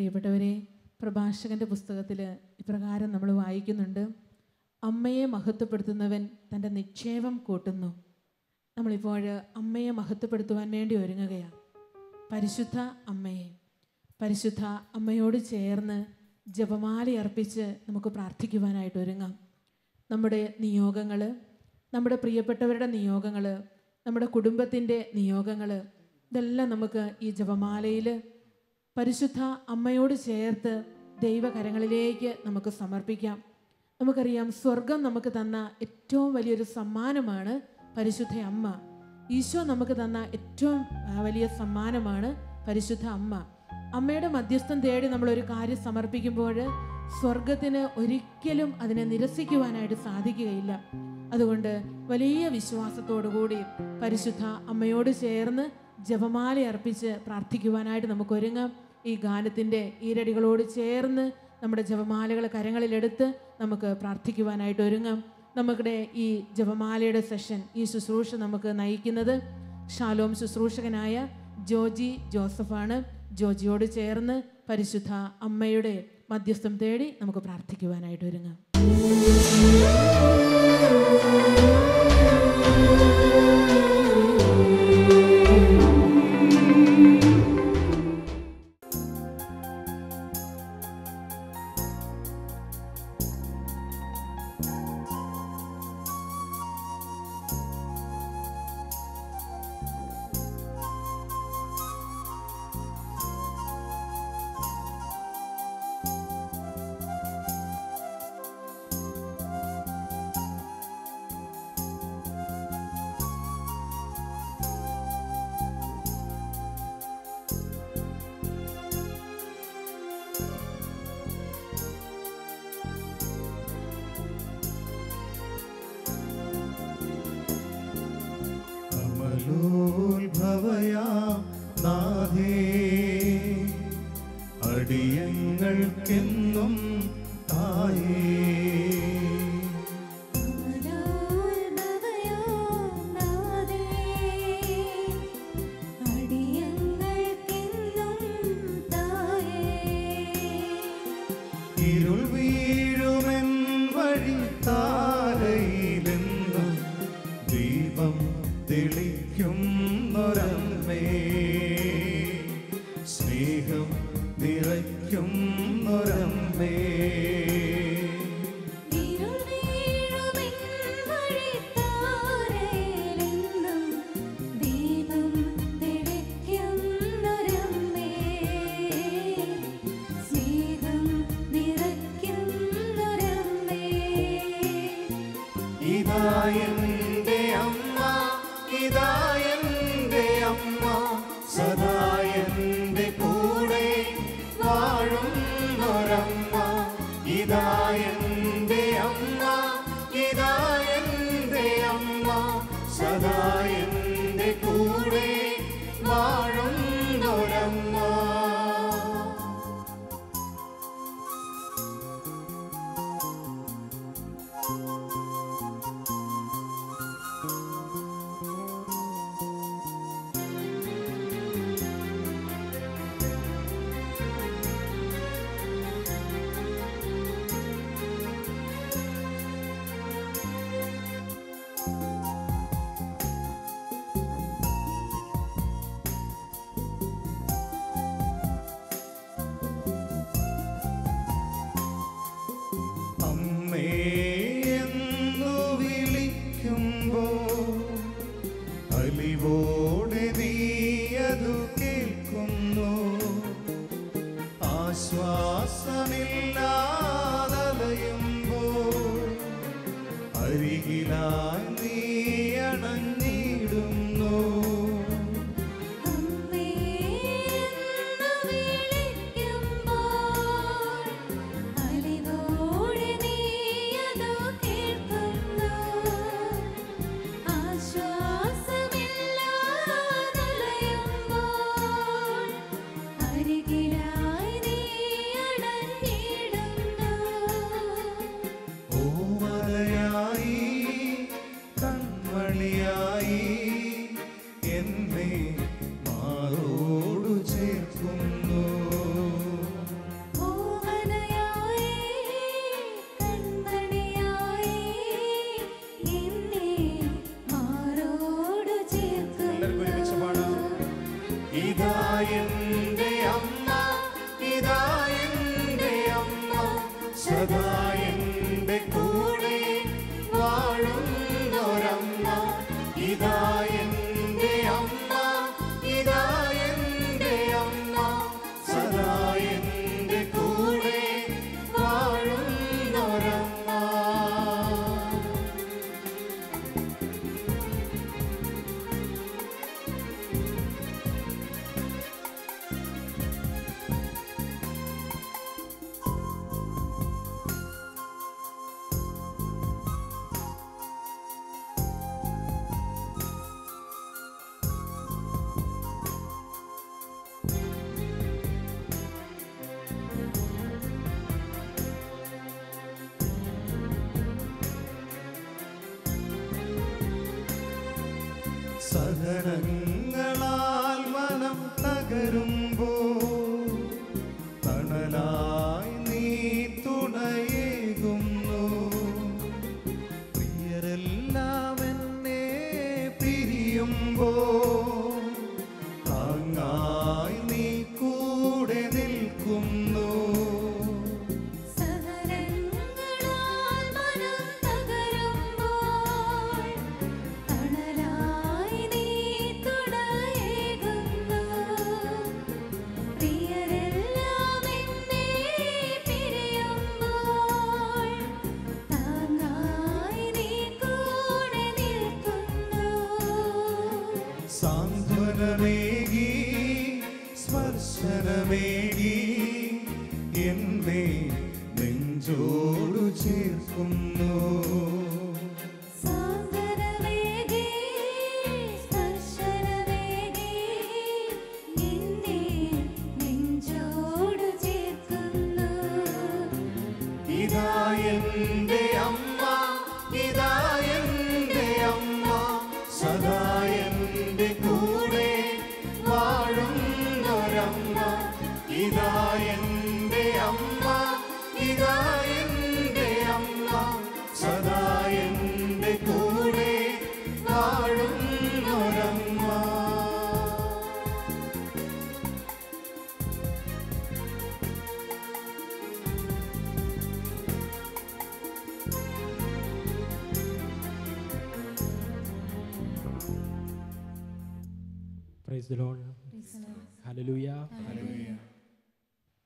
പ്രിയപ്പെട്ടവരെ, പ്രഭാഷകൻ്റെ പുസ്തകത്തിൽ ഇപ്രകാരം നമ്മൾ വായിക്കുന്നുണ്ട്: അമ്മയെ മഹത്വപ്പെടുത്തുന്നവൻ തൻ്റെ നിക്ഷേപം കൂട്ടുന്നു. നമ്മളിപ്പോൾ അമ്മയെ മഹത്വപ്പെടുത്തുവാൻ വേണ്ടി ഒരുങ്ങുകയാണ്. പരിശുദ്ധ അമ്മയോട് ചേർന്ന് ജപമാല അർപ്പിച്ച് നമുക്ക് പ്രാർത്ഥിക്കുവാനായിട്ട് ഒരുങ്ങാം. നമ്മുടെ നിയോഗങ്ങൾ, നമ്മുടെ പ്രിയപ്പെട്ടവരുടെ നിയോഗങ്ങൾ, നമ്മുടെ കുടുംബത്തിൻ്റെ നിയോഗങ്ങൾ, ഇതെല്ലാം നമുക്ക് ഈ ജപമാലയിൽ പരിശുദ്ധ അമ്മയോട് ചേർത്ത് ദൈവകരങ്ങളിലേക്ക് നമുക്ക് സമർപ്പിക്കാം. നമുക്കറിയാം, സ്വർഗം നമുക്ക് തന്ന ഏറ്റവും വലിയൊരു സമ്മാനമാണ് പരിശുദ്ധ അമ്മ. ഈശോ നമുക്ക് തന്ന ഏറ്റവും വലിയ സമ്മാനമാണ് പരിശുദ്ധ അമ്മ. അമ്മയുടെ മധ്യസ്ഥം തേടി നമ്മളൊരു കാര്യം സമർപ്പിക്കുമ്പോൾ സ്വർഗത്തിന് ഒരിക്കലും അതിനെ നിരസിക്കുവാനായിട്ട് സാധിക്കുകയില്ല. അതുകൊണ്ട് വലിയ വിശ്വാസത്തോടുകൂടി പരിശുദ്ധ അമ്മയോട് ചേർന്ന് ജപമാല അർപ്പിച്ച് പ്രാർത്ഥിക്കുവാനായിട്ട് നമുക്ക് ഒരുങ്ങാം. ഈ ഗാനത്തിൻ്റെ ഈരടികളോട് ചേർന്ന് നമ്മുടെ ജപമാലകൾ കരങ്ങളിലെടുത്ത് നമുക്ക് പ്രാർത്ഥിക്കുവാനായിട്ട് ഒരുങ്ങാം. നമ്മുടെ ഈ ജപമാലയുടെ സെഷൻ, ഈ ശുശ്രൂഷ നമുക്ക് നയിക്കുന്നത് ഷാലോം ശുശ്രൂഷകനായ ജോജി ജോസഫാണ്. ജോജിയോട് ചേർന്ന് പരിശുദ്ധ അമ്മയുടെ മധ്യസ്ഥം തേടി നമുക്ക് പ്രാർത്ഥിക്കുവാനായിട്ട് ഒരുങ്ങാം. അടിയങ്ങൾക്കെന്നും തായേ ഇരുൾ വീഴുമെൻ വഴി താരയിലെന്നും ദീപം തെളിക്കുന്നൊരമ്മേ, സ്നേഹം നിറയ്ക്കുന്നൊരമ്മേ, ഇതായെന്റെ അമ്മ, ഇതായെന്റെ അമ്മ, സദാ എന്റെ കൂടെ വാഴുന്നൊരമ്മ. ഇതായെന്റെ അമ്മ, ഇതായെന്റെ അമ്മ, സദാ എന്റെ കൂടെ വാഴുന്നൊരമ്മ. എന്നു വിളിക്കുമ്പോൾ അലിവോടെ നീയതു കേൾക്കുന്നു. ആശ്വാസമില്ലാതലയുമ്പോൾ അരികിലായി നീ അണഞ്ഞിടുന്നു. സദാ എന്റെ കൂടെ വാഴുന്നൊരമ്മ, ഇതാ എന്റെ അമ്മ, ഇതാ എന്റെ അമ്മ, സദാ എന്റെ കൂടെ വാഴുന്നൊരമ്മ. സഹനങ്ങളാൽ മനം തകരുമ്പോൾ തണലായി നീ തുണയേകുന്നു. പ്രിയരെല്ലാം എന്നെ പിരിയുമ്പോൾ താങ്ങായി നീ കൂടെ നിൽക്കുന്നു. സാന്ത്വനമേകി സ്പർശനമേകി എന്നെ നെഞ്ചോടു ചേർക്കുന്നു. ഇതാ എന്റെ അമ്മ, ഇതാ എന്റെ അമ്മ, സദാ എന്റെ കൂടെ വാഴുന്നൊരമ്മ, ഇതാ എന്റെ അമ്മ, ഇതാ എന്റെ അമ്മ, സദാ എന്റെ കൂടെ വാഴുന്നൊരമ്മ. Praise the Lord. ഹല്ലേലൂയ.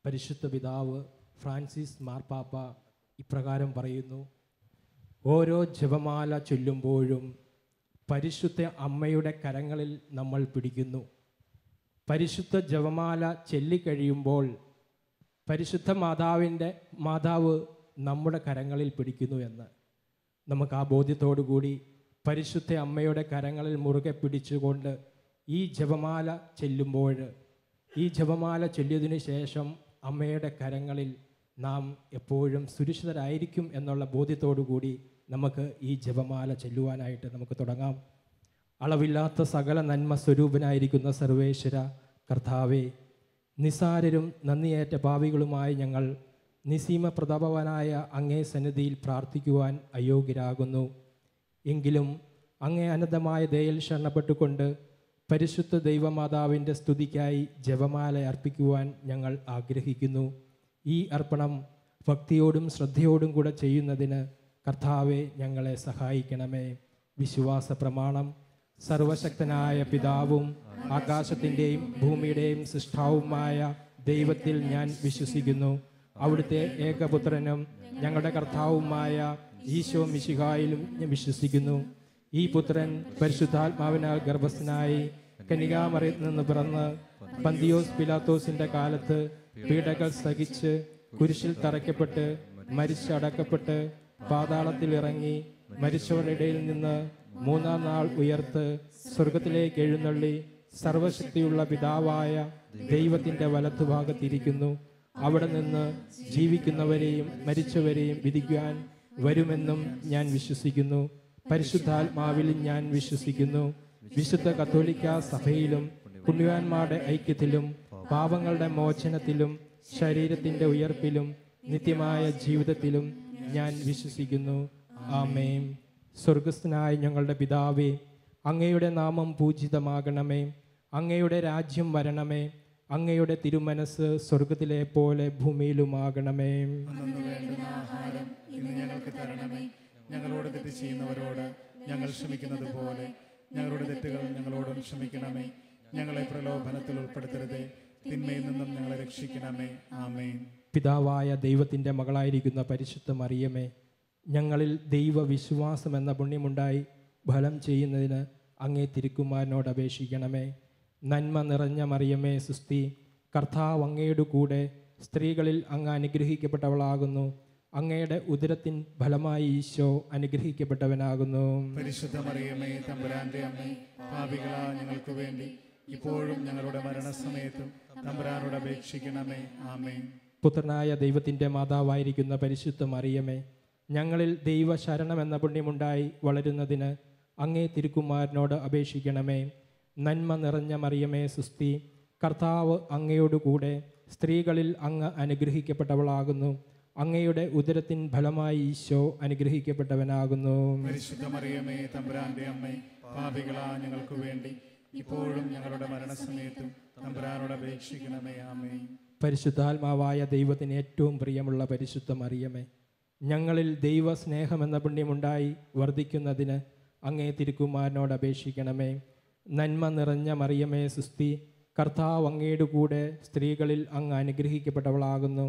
പരിശുദ്ധ പിതാവ് ഫ്രാൻസിസ് മാർപ്പാപ്പ ഇപ്രകാരം പറയുന്നു: ഓരോ ജപമാല ചൊല്ലുമ്പോഴും പരിശുദ്ധ അമ്മയുടെ കരങ്ങളിൽ നമ്മൾ പിടിക്കുന്നു. പരിശുദ്ധ ജപമാല ചൊല്ലിക്കഴിയുമ്പോൾ പരിശുദ്ധ മാതാവ് നമ്മുടെ കരങ്ങളിൽ പിടിക്കുന്നു എന്ന് നമുക്ക് ആ ബോധ്യത്തോടു കൂടി പരിശുദ്ധ അമ്മയുടെ കരങ്ങളിൽ മുറുകെ പിടിച്ചുകൊണ്ട് ഈ ജപമാല ചൊല്ലുമ്പോൾ, ഈ ജപമാല ചൊല്ലിയതിനു ശേഷം അമ്മയുടെ കരങ്ങളിൽ നാം എപ്പോഴും സുരക്ഷിതരായിരിക്കും എന്നുള്ള ബോധ്യത്തോടു കൂടി നമുക്ക് ഈ ജപമാല ചൊല്ലുവാനായിട്ട് നമുക്ക് തുടങ്ങാം. അളവില്ലാത്ത സകല നന്മ സ്വരൂപനായിരിക്കുന്ന സർവേശ്വര കർത്താവേ, നിസാരരും നന്ദിയേറ്റ പാപികളുമായി ഞങ്ങൾ നിസീമ പ്രതാപവാനായ അങ്ങേ സന്നിധിയിൽ പ്രാർത്ഥിക്കുവാൻ അയോഗ്യരാകുന്നു. എങ്കിലും അങ്ങേ അനന്തമായ ദയയിൽ ശരണപ്പെട്ടുകൊണ്ട് പരിശുദ്ധ ദൈവമാതാവിൻ്റെ സ്തുതിക്കായി ജപമാല അർപ്പിക്കുവാൻ ഞങ്ങൾ ആഗ്രഹിക്കുന്നു. ഈ അർപ്പണം ഭക്തിയോടും ശ്രദ്ധയോടും കൂടെ ചെയ്യുന്നതിന് കർത്താവെ ഞങ്ങളെ സഹായിക്കണമേ. വിശ്വാസ പ്രമാണം: സർവശക്തനായ പിതാവും ആകാശത്തിൻ്റെയും ഭൂമിയുടെയും സൃഷ്ടാവുമായ ദൈവത്തിൽ ഞാൻ വിശ്വസിക്കുന്നു. അവിടുത്തെ ഏകപുത്രനും ഞങ്ങളുടെ കർത്താവുമായ ഈശോ മിശിഹായിലും ഞാൻ വിശ്വസിക്കുന്നു. ഈ പുത്രൻ പരിശുദ്ധാത്മാവിനാൽ ഗർഭസ്ഥനായി കന്യകാമറിയത്തിൽ നിന്ന് പിറന്ന് പന്തിയോസ് പിലാത്തോസിന്റെ കാലത്ത് പീഡകൾ സഹിച്ച് കുരിശിൽ തറയ്ക്കപ്പെട്ട് മരിച്ചടക്കപ്പെട്ട് പാതാളത്തിൽ ഇറങ്ങി മരിച്ചവരുടെ ഇടയിൽ നിന്ന് മൂന്നാം നാൾ ഉയർത്ത് സ്വർഗത്തിലേക്ക് എഴുന്നള്ളി സർവശക്തിയുള്ള പിതാവായ ദൈവത്തിന്റെ വലത്തുഭാഗത്തിരിക്കുന്നു. അവിടെ നിന്ന് ജീവിക്കുന്നവരെയും മരിച്ചവരെയും വിധിക്കുവാൻ വരുമെന്നും ഞാൻ വിശ്വസിക്കുന്നു. പരിശുദ്ധാത്മാവിൽ ഞാൻ വിശ്വസിക്കുന്നു. വിശുദ്ധ കത്തോലിക്ക സഭയിലും പുണ്യവാന്മാരുടെ ഐക്യത്തിലും പാപങ്ങളുടെ മോചനത്തിലും ശരീരത്തിന്റെ ഉയർപ്പിലും നിത്യമായ ജീവിതത്തിലും ഞാൻ വിശ്വസിക്കുന്നു. ആമേൻ. സ്വർഗസ്ഥനായ ഞങ്ങളുടെ പിതാവേ, അങ്ങയുടെ നാമം പൂജിതമാകണമേ. അങ്ങയുടെ രാജ്യം വരണമേ. അങ്ങയുടെ തിരുമനസ് സ്വർഗത്തിലെ പോലെ ഭൂമിയിലുമാകണമേ. അന്നു വേണ്ടുന്ന ആഹാരം ഇന്ന് ഞങ്ങൾക്ക് തരണമേ. ഞങ്ങളോട് തെറ്റ് ചെയ്യുന്നവരോട് ഞങ്ങൾ ക്ഷമിക്കുന്നത് പോലെ ഞങ്ങളുടെ തെറ്റുകൾ ഞങ്ങളോടും ക്ഷമിക്കണമേ. ഞങ്ങളെ പ്രലോഭനത്തിൽ ഉൾപ്പെടുത്തരുതേ, തിന്മയിൽ നിന്നും ഞങ്ങളെ രക്ഷിക്കണമേ. ആമേൻ. പിതാവായ ദൈവത്തിൻ്റെ മകളായിരിക്കുന്ന പരിശുദ്ധ മറിയമേ, ഞങ്ങളിൽ ദൈവവിശ്വാസം എന്ന പുണ്യമുണ്ടായി ഫലം ചെയ്യുന്നതിന് അങ്ങേ തിരുക്കുമാരനോട് അപേക്ഷിക്കണമേ. നന്മ നിറഞ്ഞ മറിയമേ സുസ്തി, കർത്താവ് അങ്ങയുടെ കൂടെ സ്ത്രീകളിൽ അങ്ങ് അനുഗ്രഹിക്കപ്പെട്ടവളാകുന്നു. അങ്ങയുടെ ഉദരത്തിൻ ഫലമായി ഈശോ അനുഗ്രഹിക്കപ്പെട്ടവനാകുന്നു. പരിശുദ്ധ മറിയമേ, തമ്പുരാന്റെ അമ്മേ, പാപികളായ ഞങ്ങൾക്ക് വേണ്ടി ഇപ്പോഴും ഞങ്ങളുടെ മരണസമയത്തും തമ്പുരാനോട് അപേക്ഷിക്കണമേ. ആമേൻ. പുത്രനായ ദൈവത്തിൻ്റെ മാതാവായിരിക്കുന്ന പരിശുദ്ധ മറിയമേ, ഞങ്ങളിൽ ദൈവശരണം എന്ന പുണ്യമുണ്ടായി വളരുന്നതിന് അങ്ങേ തിരുക്കുമാരനോട് അപേക്ഷിക്കണമേ. നന്മ നിറഞ്ഞ മറിയമേ സുസ്തി, കർത്താവ് അങ്ങയോടുകൂടെ സ്ത്രീകളിൽ അങ്ങ് അനുഗ്രഹിക്കപ്പെട്ടവളാകുന്നു. അങ്ങയുടെ ഉദരത്തിൻ ഫലമായി ഈശോ അനുഗ്രഹിക്കപ്പെട്ടവനാകുന്നു. പരിശുദ്ധ മറിയമേ, തമ്പുരാന്റെ അമ്മേ, പാപികളായ ഞങ്ങൾക്ക് വേണ്ടി ഇപ്പോഴും ഞങ്ങളുടെ മരണസമയത്തും തമ്പുരാനോട് അപേക്ഷിക്കണമേ. ആമേൻ. പരിശുദ്ധാത്മാവായ ദൈവത്തിന് ഏറ്റവും പ്രിയമുള്ള പരിശുദ്ധ മറിയമേ, ഞങ്ങളിൽ ദൈവസ്നേഹമെന്ന പുണ്യമുണ്ടായി വർദ്ധിക്കുന്നതിന് അങ്ങേ തിരുക്കുമാരനോട് അപേക്ഷിക്കണമേ. നന്മ നിറഞ്ഞ മറിയമേ സുസ്തി, കർത്താവ് അങ്ങയുടെ കൂടെ സ്ത്രീകളിൽ അങ്ങ് അനുഗ്രഹിക്കപ്പെട്ടവളാകുന്നു.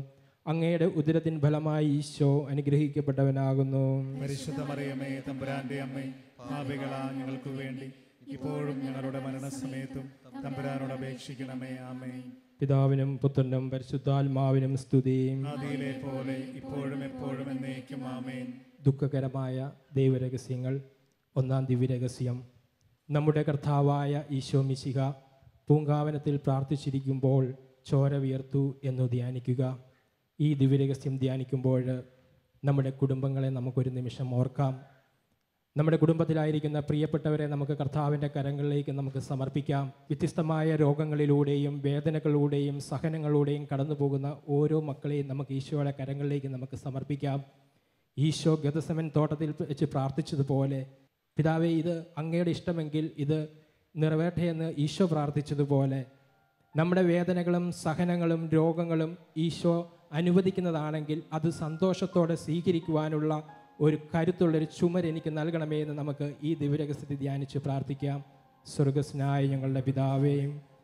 അങ്ങയുടെ ഉദരത്തിൻ ഫലമായി ഈശോ അനുഗ്രഹിക്കപ്പെട്ടവനാകുന്നു. പരിശുദ്ധ മറിയമേ, തമ്പുരാന്റെ അമ്മേ, പാപികളായ ഞങ്ങൾക്ക് വേണ്ടി ഇപ്പോഴും ഞങ്ങളുടെ മരണസമയത്തും തമ്പുരാനോട് അപേക്ഷിക്കണമേ. ആമേൻ. പിതാവിനും പുത്രനും പരിശുദ്ധാത്മാവിനും സ്തുതി. ആദിയിലെ പോലെ ഇപ്പോഴും എപ്പോഴും എന്നേക്കും. ആമേൻ. ദുഃഖകരമായ ദൈവരഹസ്യങ്ങൾ. ഒന്നാം ദിവ്യരഹസ്യം. നമ്മുടെ കർത്താവായ ഈശോ മിശിഹ പൂങ്കാവനത്തിൽ പ്രാർത്ഥിച്ചിരിക്കുമ്പോൾ ചോര വിയർത്തു എന്ന് ധ്യാനിക്കുക. ഈ ദിവ്യരഹസ്യം ധ്യാനിക്കുമ്പോൾ നമ്മുടെ കുടുംബങ്ങളെ നമുക്കൊരു നിമിഷം ഓർക്കാം. നമ്മുടെ കുടുംബത്തിലായിരിക്കുന്ന പ്രിയപ്പെട്ടവരെ നമുക്ക് കർത്താവിൻ്റെ കരങ്ങളിലേക്ക് നമുക്ക് സമർപ്പിക്കാം. വ്യത്യസ്തമായ രോഗങ്ങളിലൂടെയും വേദനകളിലൂടെയും സഹനങ്ങളിലൂടെയും കടന്നു പോകുന്ന ഓരോ മക്കളെയും നമുക്ക് ഈശോയുടെ കരങ്ങളിലേക്ക് നമുക്ക് സമർപ്പിക്കാം. ഈശോ ഗെത്സമൻ തോട്ടത്തിൽ വെച്ച് പ്രാർത്ഥിച്ചതുപോലെ, പിതാവേ, ഇത് അങ്ങയുടെ ഇഷ്ടമെങ്കിൽ ഇത് നിറവേറ്റയെന്ന് ഈശോ പ്രാർത്ഥിച്ചതുപോലെ നമ്മുടെ വേദനകളും സഹനങ്ങളും രോഗങ്ങളും ഈശോ അനുവദിക്കുന്നതാണെങ്കിൽ അത് സന്തോഷത്തോടെ സ്വീകരിക്കുവാനുള്ള ഒരു കരുത്തുള്ളൊരു ചുമര് എനിക്ക് നൽകണമേ എന്ന് നമുക്ക് ഈ ദിവ്യരഹസ്യത്തെ ധ്യാനിച്ച് പ്രാർത്ഥിക്കാം. സ്വർഗസ്നായ ഞങ്ങളുടെ പിതാവേ,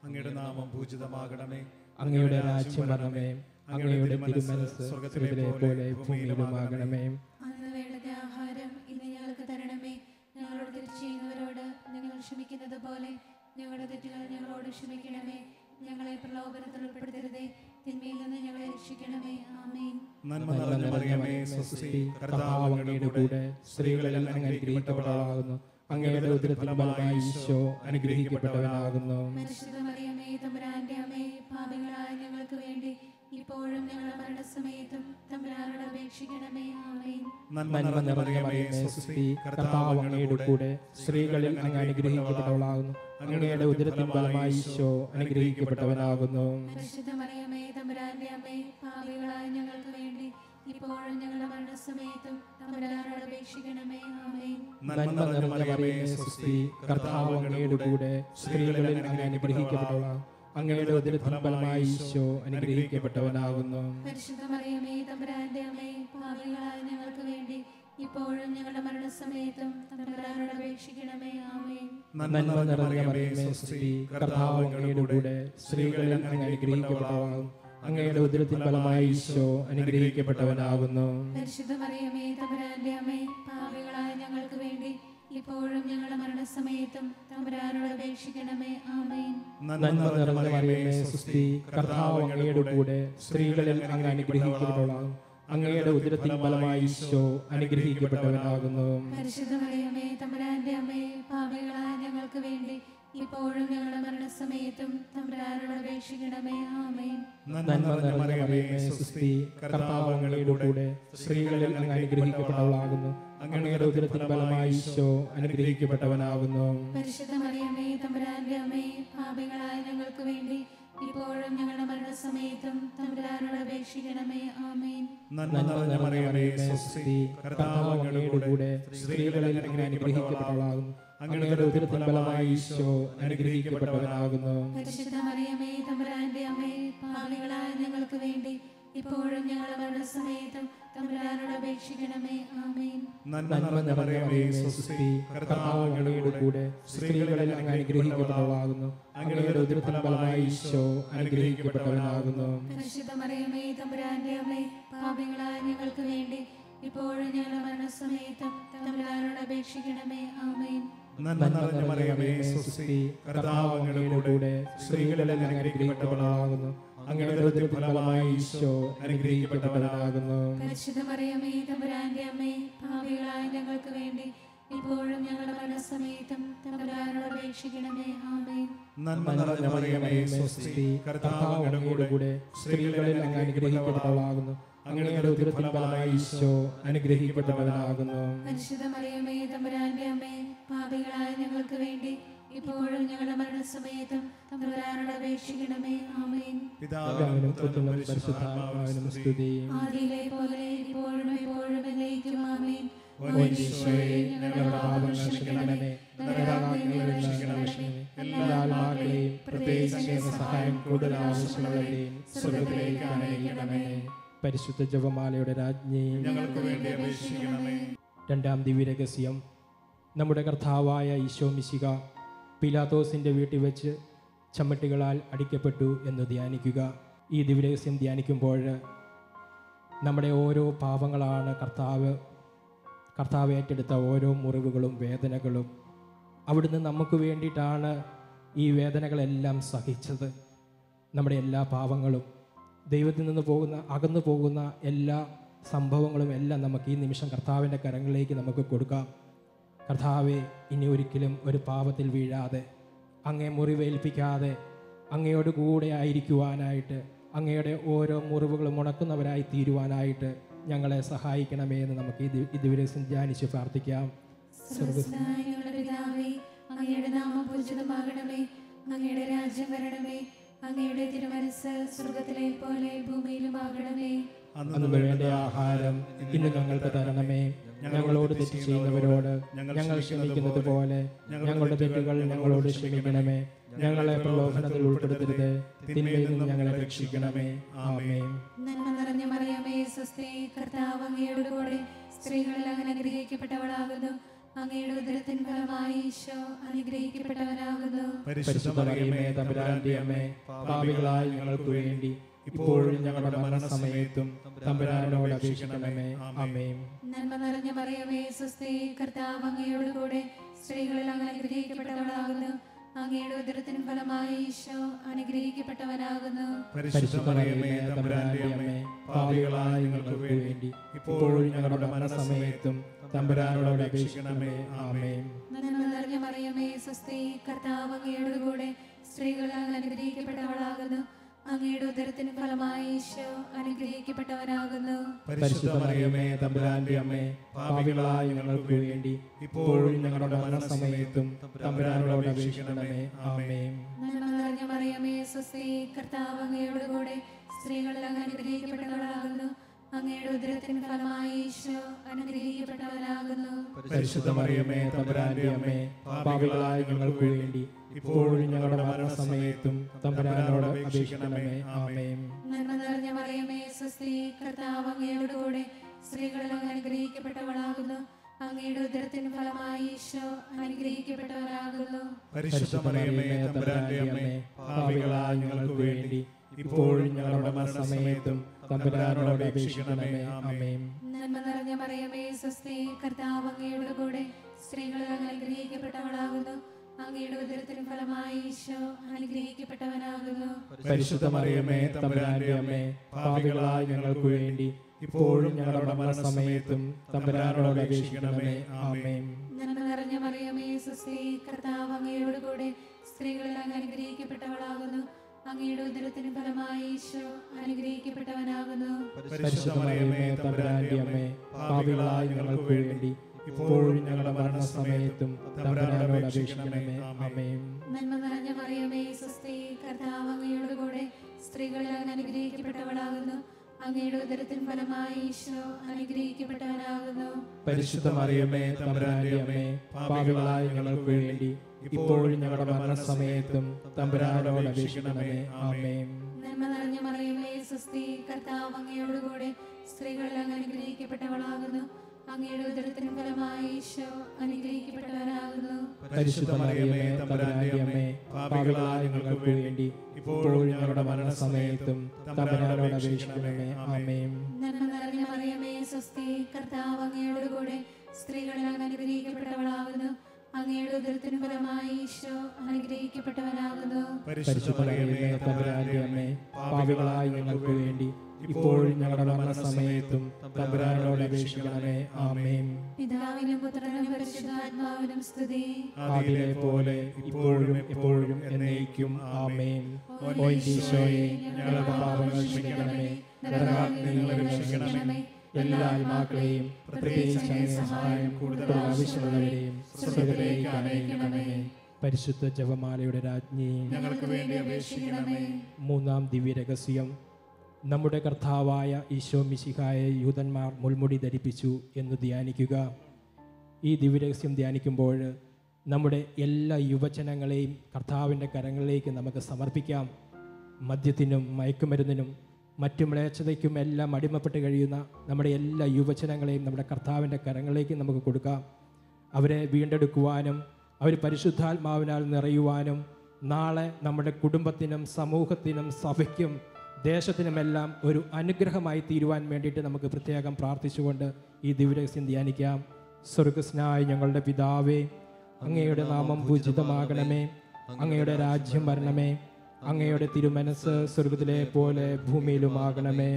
അങ്ങയുടെ നാമം പൂജിതമാകണമേ. അങ്ങയുടെ രാജ്യം വരണമേ. അങ്ങയുടെ തിരുമനസ് സ്വർഗ്ഗത്തിലെ പോലെ ഭൂമിയിലുമാകണമേ. അന്ന് വേണ്ടത് ആഹാരം ഇന്ന് ഞങ്ങൾക്ക് തരണമേ. ഞങ്ങളോട് തെറ്റ് ചെയ്യുന്നവരോട് ഞങ്ങൾ ക്ഷമിക്കുന്നത് പോലെ ഞങ്ങളുടെ തെറ്റുകൾ ഞങ്ങളോട് ക്ഷമിക്കണമേ. ഞങ്ങളെ പ്രലോഭനത്തിൽ ഉൾപ്പെടുത്തരുതേ, തിന്മയിൽ നിന്ന് ഞങ്ങളെ രക്ഷിക്കണമേ. ആമേൻ. നന്മ നിറഞ്ഞ മറിയമേ സ്വസ്തി, കർത്താവ് അങ്ങയുടെ കൂടെ സ്ത്രീകളിൽ അങ്ങ് അനുഗ്രഹിക്കപ്പെട്ടവളാകുന്നു. അങ്ങയുടെ ഉദരത്തിൻ ഫലമായി ഈശോ അനുഗ്രഹിക്കപ്പെട്ടവനാകുന്നു. പരിശുദ്ധ മറിയമേ, തമ്പുരാന്റെ അമ്മേ, പാപികളായ ഞങ്ങൾക്ക് വേണ്ടി ഇപ്പോഴും ഞങ്ങളുടെ മരണസമയത്തും തമ്പുരാനോട് അപേക്ഷിക്കണമേ. ആമേൻ. നന്മ നിറഞ്ഞ മറിയമേ സ്വസ്തി, കർത്താവ് അങ്ങയുടെ കൂടെ സ്ത്രീകളിൽ അങ്ങ് അനുഗ്രഹിക്കപ്പെട്ടവളാകുന്നു. അങ്ങയുടെ ഉദരത്തിൻ ഫലമായി ഈശോ അനുഗ്രഹിക്കപ്പെട്ടവനാകുന്നു. പരിശുദ്ധ മറിയമേ, തമ്പുരാന്റെ അമ്മേ, പാപികളായ ഞങ്ങൾക്ക് വേണ്ടി ഇപ്പോഴും ഞങ്ങളുടെ മരണസമയത്തും തമ്പുരാനോട് അപേക്ഷിക്കണമേ. ആമേൻ. നന്മ നിറഞ്ഞ മറിയമേ സ്വസ്തി, കർത്താവ് അങ്ങയുടെ കൂടെ സ്ത്രീകളിൽ അങ്ങ് അനുഗ്രഹിക്കപ്പെട്ടവളാകുന്നു. അങ്ങയുടെ ഉദരത്തിൻ ഫലമായി ഈശോ അനുഗ്രഹിക്കപ്പെട്ടവനാകുന്നു. പരിശുദ്ധ മറിയമേ, തമ്പുരാന്റെ അമ്മേ, പാപികളായ ഞങ്ങൾക്ക് വേണ്ടി ഇപ്പോഴും ഞങ്ങളുടെ മരണസമയത്തും തമ്പുരാനോട് അപേക്ഷിക്കണമേ. ആമേൻ. നന്മ നിറഞ്ഞ മറിയമേ സ്വസ്തി, കർത്താവ് അങ്ങയുടെ കൂടെ സ്ത്രീകളിൽ അങ്ങ് അനുഗ്രഹിക്കപ്പെട്ടവളാകുന്നു. അങ്ങയുടെ ഉദരത്തിൻ ഫലമായി ഈശോ അനുഗ്രഹിക്കപ്പെട്ടവനാകുന്നു. പരിശുദ്ധ മറിയമേ, തമ്പുരാന്റെ അമ്മേ, പാപികളായ ഞങ്ങൾക്ക് വേണ്ടി ഇപ്പോഴും ഞങ്ങളുടെ മരണസമയത്തും തമ്പുരാനോട് അപേക്ഷിക്കണമേ. ആമേൻ. നന്മ നിറഞ്ഞ മറിയമേ സ്വസ്തി, കർത്താവ് അങ്ങയുടെ കൂടെ സ്ത്രീകളിൽ അങ്ങ് അനുഗ്രഹിക്കപ്പെട്ടവളാകുന്നു. അങ്ങയുടെ ഉദരത്തിൻ ഫലമായി ഈശോ അനുഗ്രഹിക്കപ്പെട്ടവനാകുന്നു. പരിശുദ്ധ മറിയമേ, തമ്പുരാന്റെ അമ്മേ, പാപികളായ ഞങ്ങൾക്ക് വേണ്ടി ഇപ്പോഴും ഞങ്ങളുടെ മരണസമയത്തും തമ്പുരാനോട് അപേക്ഷിക്കണമേ. ആമേൻ. നന്മ നിറഞ്ഞ മറിയമേ സ്വസ്തി, കർത്താവ് അങ്ങയുടെ കൂടെ സ്ത്രീകളിൽ അങ്ങ് അനുഗ്രഹിക്കപ്പെട്ടവളാകുന്നു. അങ്ങയുടെ ഉദരത്തിൻ ഫലമായി ഈശോ അനുഗ്രഹിക്കപ്പെട്ടവനാകുന്നു. പരിശുദ്ധ മറിയമേ, തമ്പുരാന്റെ അമ്മേ, പാപികളായ ഞങ്ങൾക്ക് വേണ്ടി ഇപ്പോഴും ഞങ്ങളുടെ മരണസമയത്തും തമ്പുരാനോട് അപേക്ഷിക്കണമേ. ആമേൻ. നന്മ നിറഞ്ഞ മറിയമേ സ്വസ്തി, കർത്താവ് അങ്ങയുടെ കൂടെ സ്ത്രീകളിൽ അങ്ങ് അനുഗ്രഹിക്കപ്പെട്ടവളാകുന്നു. അങ്ങയുടെ ഉദരത്തിൻ ഫലമായി ഈശോ അനുഗ്രഹിക്കപ്പെട്ടവനാകുന്നു. പരിശുദ്ധ മറിയമേ തമ്പുരാന്റെ അമ്മേ, പാപികളായ ഞങ്ങൾക്ക് വേണ്ടി ഇപ്പോഴും ഞങ്ങളുടെ മരണസമയത്തും തമ്പുരാനോട് അപേക്ഷിക്കണമേ. ആമേൻ. നന്മ നിറഞ്ഞ മറിയമേ, സ്വസ്തി, കർത്താവ് അങ്ങയുടെ കൂടെ സ്ത്രീകളിൽ അങ്ങ് അനുഗ്രഹിക്കപ്പെട്ടവളാകുന്നു. അങ്ങയുടെ ഉദരത്തിൻ ഫലമായി ഈശോ അനുഗ്രഹിക്കപ്പെട്ടവനാകുന്നു. പരിശുദ്ധ മറിയമേ തമ്പുരാന്റെ അമ്മേ, പാപികളായ ഞങ്ങൾക്ക് വേണ്ടി ഇപ്പോഴും ഞങ്ങളുടെ മരണസമയത്തും തമ്പുരാനോട് അപേക്ഷിക്കണമേ. ആമേൻ. നന്മ നിറഞ്ഞ മറിയമേ, സ്വസ്തി, കർത്താവ് അങ്ങയുടെ കൂടെ സ്ത്രീകളിൽ അങ്ങ് അനുഗ്രഹിക്കപ്പെട്ടവളാകുന്നു. അങ്ങയുടെ ഉദരത്തിൻ ഫലമായി ഈശോ അനുഗ്രഹിക്കപ്പെട്ടവനാകുന്നു. പരിശുദ്ധ മറിയമേ തമ്പുരാന്റെ അമ്മേ, പാപികളായ ഞങ്ങൾക്ക് വേണ്ടി ഇപ്പോഴും ഞങ്ങളുടെ മരണസമയത്തും തമ്പുരാനോട് അപേക്ഷിക്കണമേ. ആമേൻ. നന്മ നിറഞ്ഞ മറിയമേ, സ്വസ്തി, കർത്താവ് അങ്ങയുടെ കൂടെ സ്ത്രീകളിൽ അങ്ങ് അനുഗ്രഹിക്കപ്പെട്ടവളാകുന്നു. അങ്ങയുടെ ഉദരത്തിൻ ഫലമായി ഈശോ അനുഗ്രഹിക്കപ്പെട്ടവനാകുന്നു. പരിശുദ്ധ മറിയമേ തമ്പുരാന്റെ അമ്മേ, പാപികളായ ഞങ്ങൾക്ക് വേണ്ടി ഇപ്പോഴും ഞങ്ങളുടെ മരണസമയത്തും തമ്പുരാനോട് അപേക്ഷിക്കണമേ. ആമേൻ. പിതാവിനും പുത്രനും പരിശുദ്ധാത്മാവിനും സ്തുതി. ആദിയിലെ പോലെ ഇപ്പോഴും എപ്പോഴും എന്നേക്കും. ആമേൻ. ഓ ഈശോയെ, ഞങ്ങളുടെ പാപങ്ങൾ ക്ഷമിക്കണമേ, നരകാഗ്നിയിൽ രക്ഷിക്കണമേ. എല്ലാ ആത്മാക്കളെയും പ്രത്യേകിച്ച് അങ്ങയുടെ സഹായം കൂടുതൽ ആവശ്യമുള്ളവരെയും സ്വർഗ്ഗത്തിലേക്ക് ആനയിക്കണമേ. പരിശുദ്ധ ജപമാലയുടെ രാജ്ഞി, ഞങ്ങൾക്ക് വേണ്ടി അപേക്ഷിക്കണമേ. രണ്ടാം ദിവ്യരഹസ്യം. നമ്മുടെ കർത്താവായ ഈശോ മിശിഹ പിലാത്തോസിൻ്റെ വീട്ടിൽ വെച്ച് ചമ്മട്ടികളാൽ അടിക്കപ്പെട്ടു എന്ന് ധ്യാനിക്കുക. ഈ ദിവ്യരഹസ്യം ധ്യാനിക്കുമ്പോൾ നമ്മുടെ ഓരോ പാപങ്ങളാണ് കർത്താവ് ഏറ്റെടുത്ത ഓരോ മുറിവുകളും വേദനകളും. അവിടുന്ന് നമുക്ക് വേണ്ടിയിട്ടാണ് ഈ വേദനകളെല്ലാം സഹിച്ചത്. നമ്മുടെ എല്ലാ പാപങ്ങളും, ദൈവത്തിൽ നിന്ന് അകന്നു പോകുന്ന എല്ലാ സംഭവങ്ങളും എല്ലാം നമുക്ക് ഈ നിമിഷം കർത്താവിൻ്റെ കരങ്ങളിലേക്ക് നമുക്ക് കൊടുക്കാം. കർത്താവെ, ഇനി ഒരിക്കലും ഒരു പാപത്തിൽ വീഴാതെ, അങ്ങേ മുറിവേൽപ്പിക്കാതെ, അങ്ങയോട് കൂടെ ആയിരിക്കുവാനായിട്ട്, അങ്ങയുടെ ഓരോ മുറിവുകളും ഉണക്കുന്നവരായി തീരുവാനായിട്ട് ഞങ്ങളെ സഹായിക്കണമേ എന്ന് നമുക്ക് ഈ ദിവസം ധ്യാനിച്ച് പ്രാർത്ഥിക്കാം. സ്വർഗ്ഗസ്ഥനായ ഞങ്ങളുടെ പിതാവേ, അങ്ങയുടെ നാമം പൂജിതമാകണമേ. അങ്ങയുടെ രാജ്യം വരണമേ. അങ്ങയുടെ തിരുമനസ്സ് സ്വർഗ്ഗത്തിലെ പോലെ ഭൂമിയിലുമാകണമേ. അന്ന് വേണ്ട ആഹാരം ഇന്ന് ഞങ്ങൾക്ക് തരണമേ. ഞങ്ങളോട് തെറ്റ് ചെയ്യുന്നവരോട് ഞങ്ങൾ ക്ഷമിക്കുന്നത് പോലെ ഞങ്ങളുടെ തെറ്റുകൾ ഞങ്ങളോട് ക്ഷമിക്കണമേ. ഞങ്ങളെ പ്രലോഭനത്തിൽ ഉൾപ്പെടുത്തരുത്, തിന്മയിൽ നിന്ന് ഞങ്ങളെ രക്ഷിക്കണമേ. ആമേൻ. നന്മ നിറഞ്ഞ മറിയമേ, സ്വസ്തി, കർത്താവ് അങ്ങയുടെ കൂടെ സ്ത്രീകളിൽ അങ്ങ് അനുഗ്രഹിക്കപ്പെട്ടവളാകുന്നു. അങ്ങയുടെ ഉദരത്തിൻ ഫലമായി ഈശോ അനുഗ്രഹിക്കപ്പെട്ടവനാകുന്നു. പരിശുദ്ധ മറിയമേ തമ്പുരാന്റെ അമ്മേ, പാപികളായ ഞങ്ങൾക്ക് വേണ്ടി ഇപ്പോഴും ഞങ്ങളുടെ മരണസമയത്തും തമ്പുരാനോട് അപേക്ഷിക്കണമേ. ആമേൻ. നന്മ നിറഞ്ഞ മറിയമേ, സ്വസ്തി, കർത്താവ് അങ്ങയുടെ കൂടെ സ്ത്രീകളിൽ അങ്ങ് അനുഗ്രഹിക്കപ്പെട്ടവളാകുന്നു. അങ്ങയുടെ ഉദരത്തിൻ ഫലമായി ഈശോ അനുഗ്രഹിക്കപ്പെട്ടവനാകുന്നു. പരിശുദ്ധ മറിയമേ തമ്പുരാന്റെ അമ്മേ, പാപികളായ ഞങ്ങൾക്ക് വേണ്ടി ഇപ്പോഴും ഞങ്ങളുടെ മരണസമയത്തും തമ്പുരാനോട് അപേക്ഷിക്കണമേ. ആമേൻ. നന്മ നിറഞ്ഞ മറിയമേ, സ്വസ്തി, കർത്താവ് അങ്ങയുടെ കൂടെ സ്ത്രീകളിൽ അങ്ങ് അനുഗ്രഹിക്കപ്പെട്ടവളാകുന്നു. അങ്ങയുടെ ഉദരത്തിൻ ഫലമായി ഈശോ അനുഗ്രഹിക്കപ്പെട്ടവനാകുന്നു. പരിശുദ്ധ മറിയമേ തമ്പുരാന്റെ അമ്മേ, പാപികളായ ഞങ്ങൾക്ക് വേണ്ടി ഇപ്പോഴും ഞങ്ങളുടെ മരണസമയത്തും തമ്പുരാനോട് അപേക്ഷിക്കണമേ. ആമേൻ. നന്മ നിറഞ്ഞ മറിയമേ, സ്വസ്തി, കർത്താവ് അങ്ങയുടെ കൂടെ സ്ത്രീകളിൽ അങ്ങ് അനുഗ്രഹിക്കപ്പെട്ടവളാകുന്നു. അങ്ങയുടെ ഉദരത്തിൻ ഫലമായി ഈശോ അനുഗ്രഹിക്കപ്പെട്ടവനാകുന്നു. പരിശുദ്ധ മറിയമേ തമ്പുരാന്റെ അമ്മേ, പാപികളായ ഞങ്ങൾക്ക് വേണ്ടി ഇപ്പോഴും ഞങ്ങളുടെ മരണസമയത്തും തമ്പുരാനോട് അപേക്ഷിക്കണമേ. ആമേൻ. നന്മ നിറഞ്ഞ മറിയമേ, സ്വസ്തി, കർത്താവ് അങ്ങയുടെ കൂടെ സ്ത്രീകളിൽ അങ്ങ് അനുഗ്രഹിക്കപ്പെട്ടവളാകുന്നു. അങ്ങയുടെ ഉദരത്തിൻ ഫലമായി ഈശോ അനുഗ്രഹിക്കപ്പെട്ടവനാകുന്നു. പരിശുദ്ധ മറിയമേ തമ്പുരാന്റെ അമ്മേ, പാപികളായ ഞങ്ങൾക്ക് വേണ്ടി ഇപ്പോഴും ഞങ്ങളുടെ മരണസമയത്തും തമ്പുരാനോട് അപേക്ഷിക്കണമേ. ആമേൻ. നന്മ നിറഞ്ഞ മറിയമേ, സ്വസ്തി, കർത്താവ് അങ്ങയുടെ കൂടെ സ്ത്രീകളിൽ അങ്ങ് അനുഗ്രഹിക്കപ്പെട്ടവളാകുന്നു. അങ്ങയുടെ ഉദരത്തിൻ ഫലമായി ഈശോ അനുഗ്രഹിക്കപ്പെട്ടവനാകുന്നു. പരിശുദ്ധ മറിയമേ തമ്പുരാന്റെ അമ്മേ, പാപികളായ ഞങ്ങൾക്ക് വേണ്ടി ഇപ്പോഴും ഞങ്ങളുടെ മരണസമയത്തും തമ്പുരാനോട് അപേക്ഷിക്കണമേ. ആമേൻ. നന്മ നിറഞ്ഞ മറിയമേ, സ്വസ്തി, കർത്താവ് അങ്ങയുടെ കൂടെ സ്ത്രീകളിൽ അങ്ങ് അനുഗ്രഹിക്കപ്പെട്ടവളാകുന്നു. അങ്ങയുടെ ഉദരത്തിൻ ഫലമായി ഈശോ അനുഗ്രഹിക്കപ്പെട്ടവനാകുന്നു. പരിശുദ്ധ മറിയമേ തമ്പുരാന്റെ അമ്മേ, പാപികളായ ഞങ്ങൾക്ക് വേണ്ടി ഇപ്പോഴും ഞങ്ങളുടെ മരണസമയത്തും തമ്പുരാനോട് അപേക്ഷിക്കണമേ. ആമേൻ. നന്മ നിറഞ്ഞ മറിയമേ, സ്വസ്തി, കർത്താവ് അങ്ങയുടെ കൂടെ സ്ത്രീകളിൽ അങ്ങ് അനുഗ്രഹിക്കപ്പെട്ടവളാകുന്നു. അങ്ങയുടെ ഉദരത്തിൻ ഫലമായി ഈശോ അനുഗ്രഹിക്കപ്പെട്ടവനാകുന്നു. പരിശുദ്ധ മറിയമേ തമ്പുരാന്റെ അമ്മേ, പാപികളായ ഞങ്ങൾക്ക് വേണ്ടി ഇപ്പോഴും ഞങ്ങളുടെ മരണസമയത്തും തമ്പുരാനോട് അപേക്ഷിക്കണമേ. ആമേൻ. നന്മ നിറഞ്ഞ മറിയമേ സ്വസ്തി, കർത്താവ് അങ്ങയോടുകൂടെ സ്ത്രീകളിൽ അങ്ങ് അനുഗ്രഹിക്കപ്പെട്ടവളാകുന്നു. അങ്ങയുടെ ഉദരത്തിൻ ഫലമായി ഈശോ അനുഗ്രഹിക്കപ്പെട്ടവനാകുന്നു. പരിശുദ്ധ മറിയമേ തമ്പുരാന്റെ അമ്മേ, പാപികളായ ഞങ്ങൾക്ക് വേണ്ടി ഇപ്പോഴും ഞങ്ങളുടെ മരണസമയത്തും തമ്പുരാനോട് അപേക്ഷിക്കണമേ. ആമേൻ. നന്മ നിറഞ്ഞ മറിയമേ സ്വസ്തി, കർത്താവ് അങ്ങയോടുകൂടെ സ്ത്രീകളിൽ അങ്ങ് അനുഗ്രഹിക്കപ്പെട്ടവളാകുന്നു. അങ്ങയുടെ ഉദരത്തിൻ ഫലമായി ഈശോ അനുഗ്രഹിക്കപ്പെട്ടവനാകുന്നു. പരിശുദ്ധ മറിയമേ തമ്പുരാന്റെ അമ്മേ, പാപികളായ ഞങ്ങൾക്ക് വേണ്ടി ഇപ്പോഴും ഞങ്ങളുടെ മരണസമയത്തും തമ്പുരാനോട് അപേക്ഷിക്കണമേ. ആമേൻ. പിതാവിനും പുത്രനും പരിശുദ്ധാത്മാവിനും സ്തുതി. ആദിയിലെ പോലെ ഇപ്പോഴും എപ്പോഴും എന്നേക്കും. ആമേൻ. ഓ ഈശോയെ, ഞങ്ങളുടെ പാപങ്ങൾ ക്ഷമിക്കണമേ, നരകാഗ്നിയിൽ നിന്ന് രക്ഷിക്കണമേ. എല്ലാ ആത്മാക്കളെയും പ്രത്യേകിച്ച് അങ്ങേ സഹായം കൂടുതൽ ആവശ്യമുള്ളവരെയും സ്വർഗ്ഗത്തിലേക്ക് ആനയിക്കണമേ. പരിശുദ്ധ ജപമാലയുടെ രാജ്ഞി, ഞങ്ങൾക്ക് വേണ്ടി അപേക്ഷിക്കണമേ. മൂന്നാം ദിവ്യരഹസ്യം. നമ്മുടെ കർത്താവായ ഈശോ മിശിഹായെ യൂതന്മാർ മുൾമുടി ധരിപ്പിച്ചു എന്ന് ധ്യാനിക്കുക. ഈ ദിവ്യരഹസ്യം ധ്യാനിക്കുമ്പോൾ നമ്മുടെ എല്ലാ യുവജനങ്ങളെയും കർത്താവിൻ്റെ കരങ്ങളിലേക്ക് നമുക്ക് സമർപ്പിക്കാം. മദ്യത്തിനും മയക്കുമരുന്നിനും മറ്റു മ്ലേച്ഛതയ്ക്കും എല്ലാം അടിമപ്പെട്ട് കഴിയുന്ന നമ്മുടെ എല്ലാ യുവജനങ്ങളെയും നമ്മുടെ കർത്താവിൻ്റെ കരങ്ങളിലേക്ക് നമുക്ക് കൊടുക്കാം. അവരെ വീണ്ടെടുക്കുവാനും അവർ പരിശുദ്ധാത്മാവിനാൽ നിറയുവാനും നാളെ നമ്മുടെ കുടുംബത്തിനും സമൂഹത്തിനും സഭയ്ക്കും ദേശത്തിനുമെല്ലാം ഒരു അനുഗ്രഹമായി തീരുവാൻ വേണ്ടിയിട്ട് നമുക്ക് പ്രത്യേകം പ്രാർത്ഥിച്ചുകൊണ്ട് ഈ ദിവ്യരഹസ്യം ധ്യാനിക്കാം. സ്വർഗ്ഗസ്നായ ഞങ്ങളുടെ പിതാവേ, അങ്ങയുടെ നാമം പൂജിതമാകണമേ, അങ്ങയുടെ രാജ്യം വരണമേ, അങ്ങയുടെ തിരുമനസ് സ്വർഗ്ഗത്തിലെ പോലെ ഭൂമിയിലുമാകണമേ.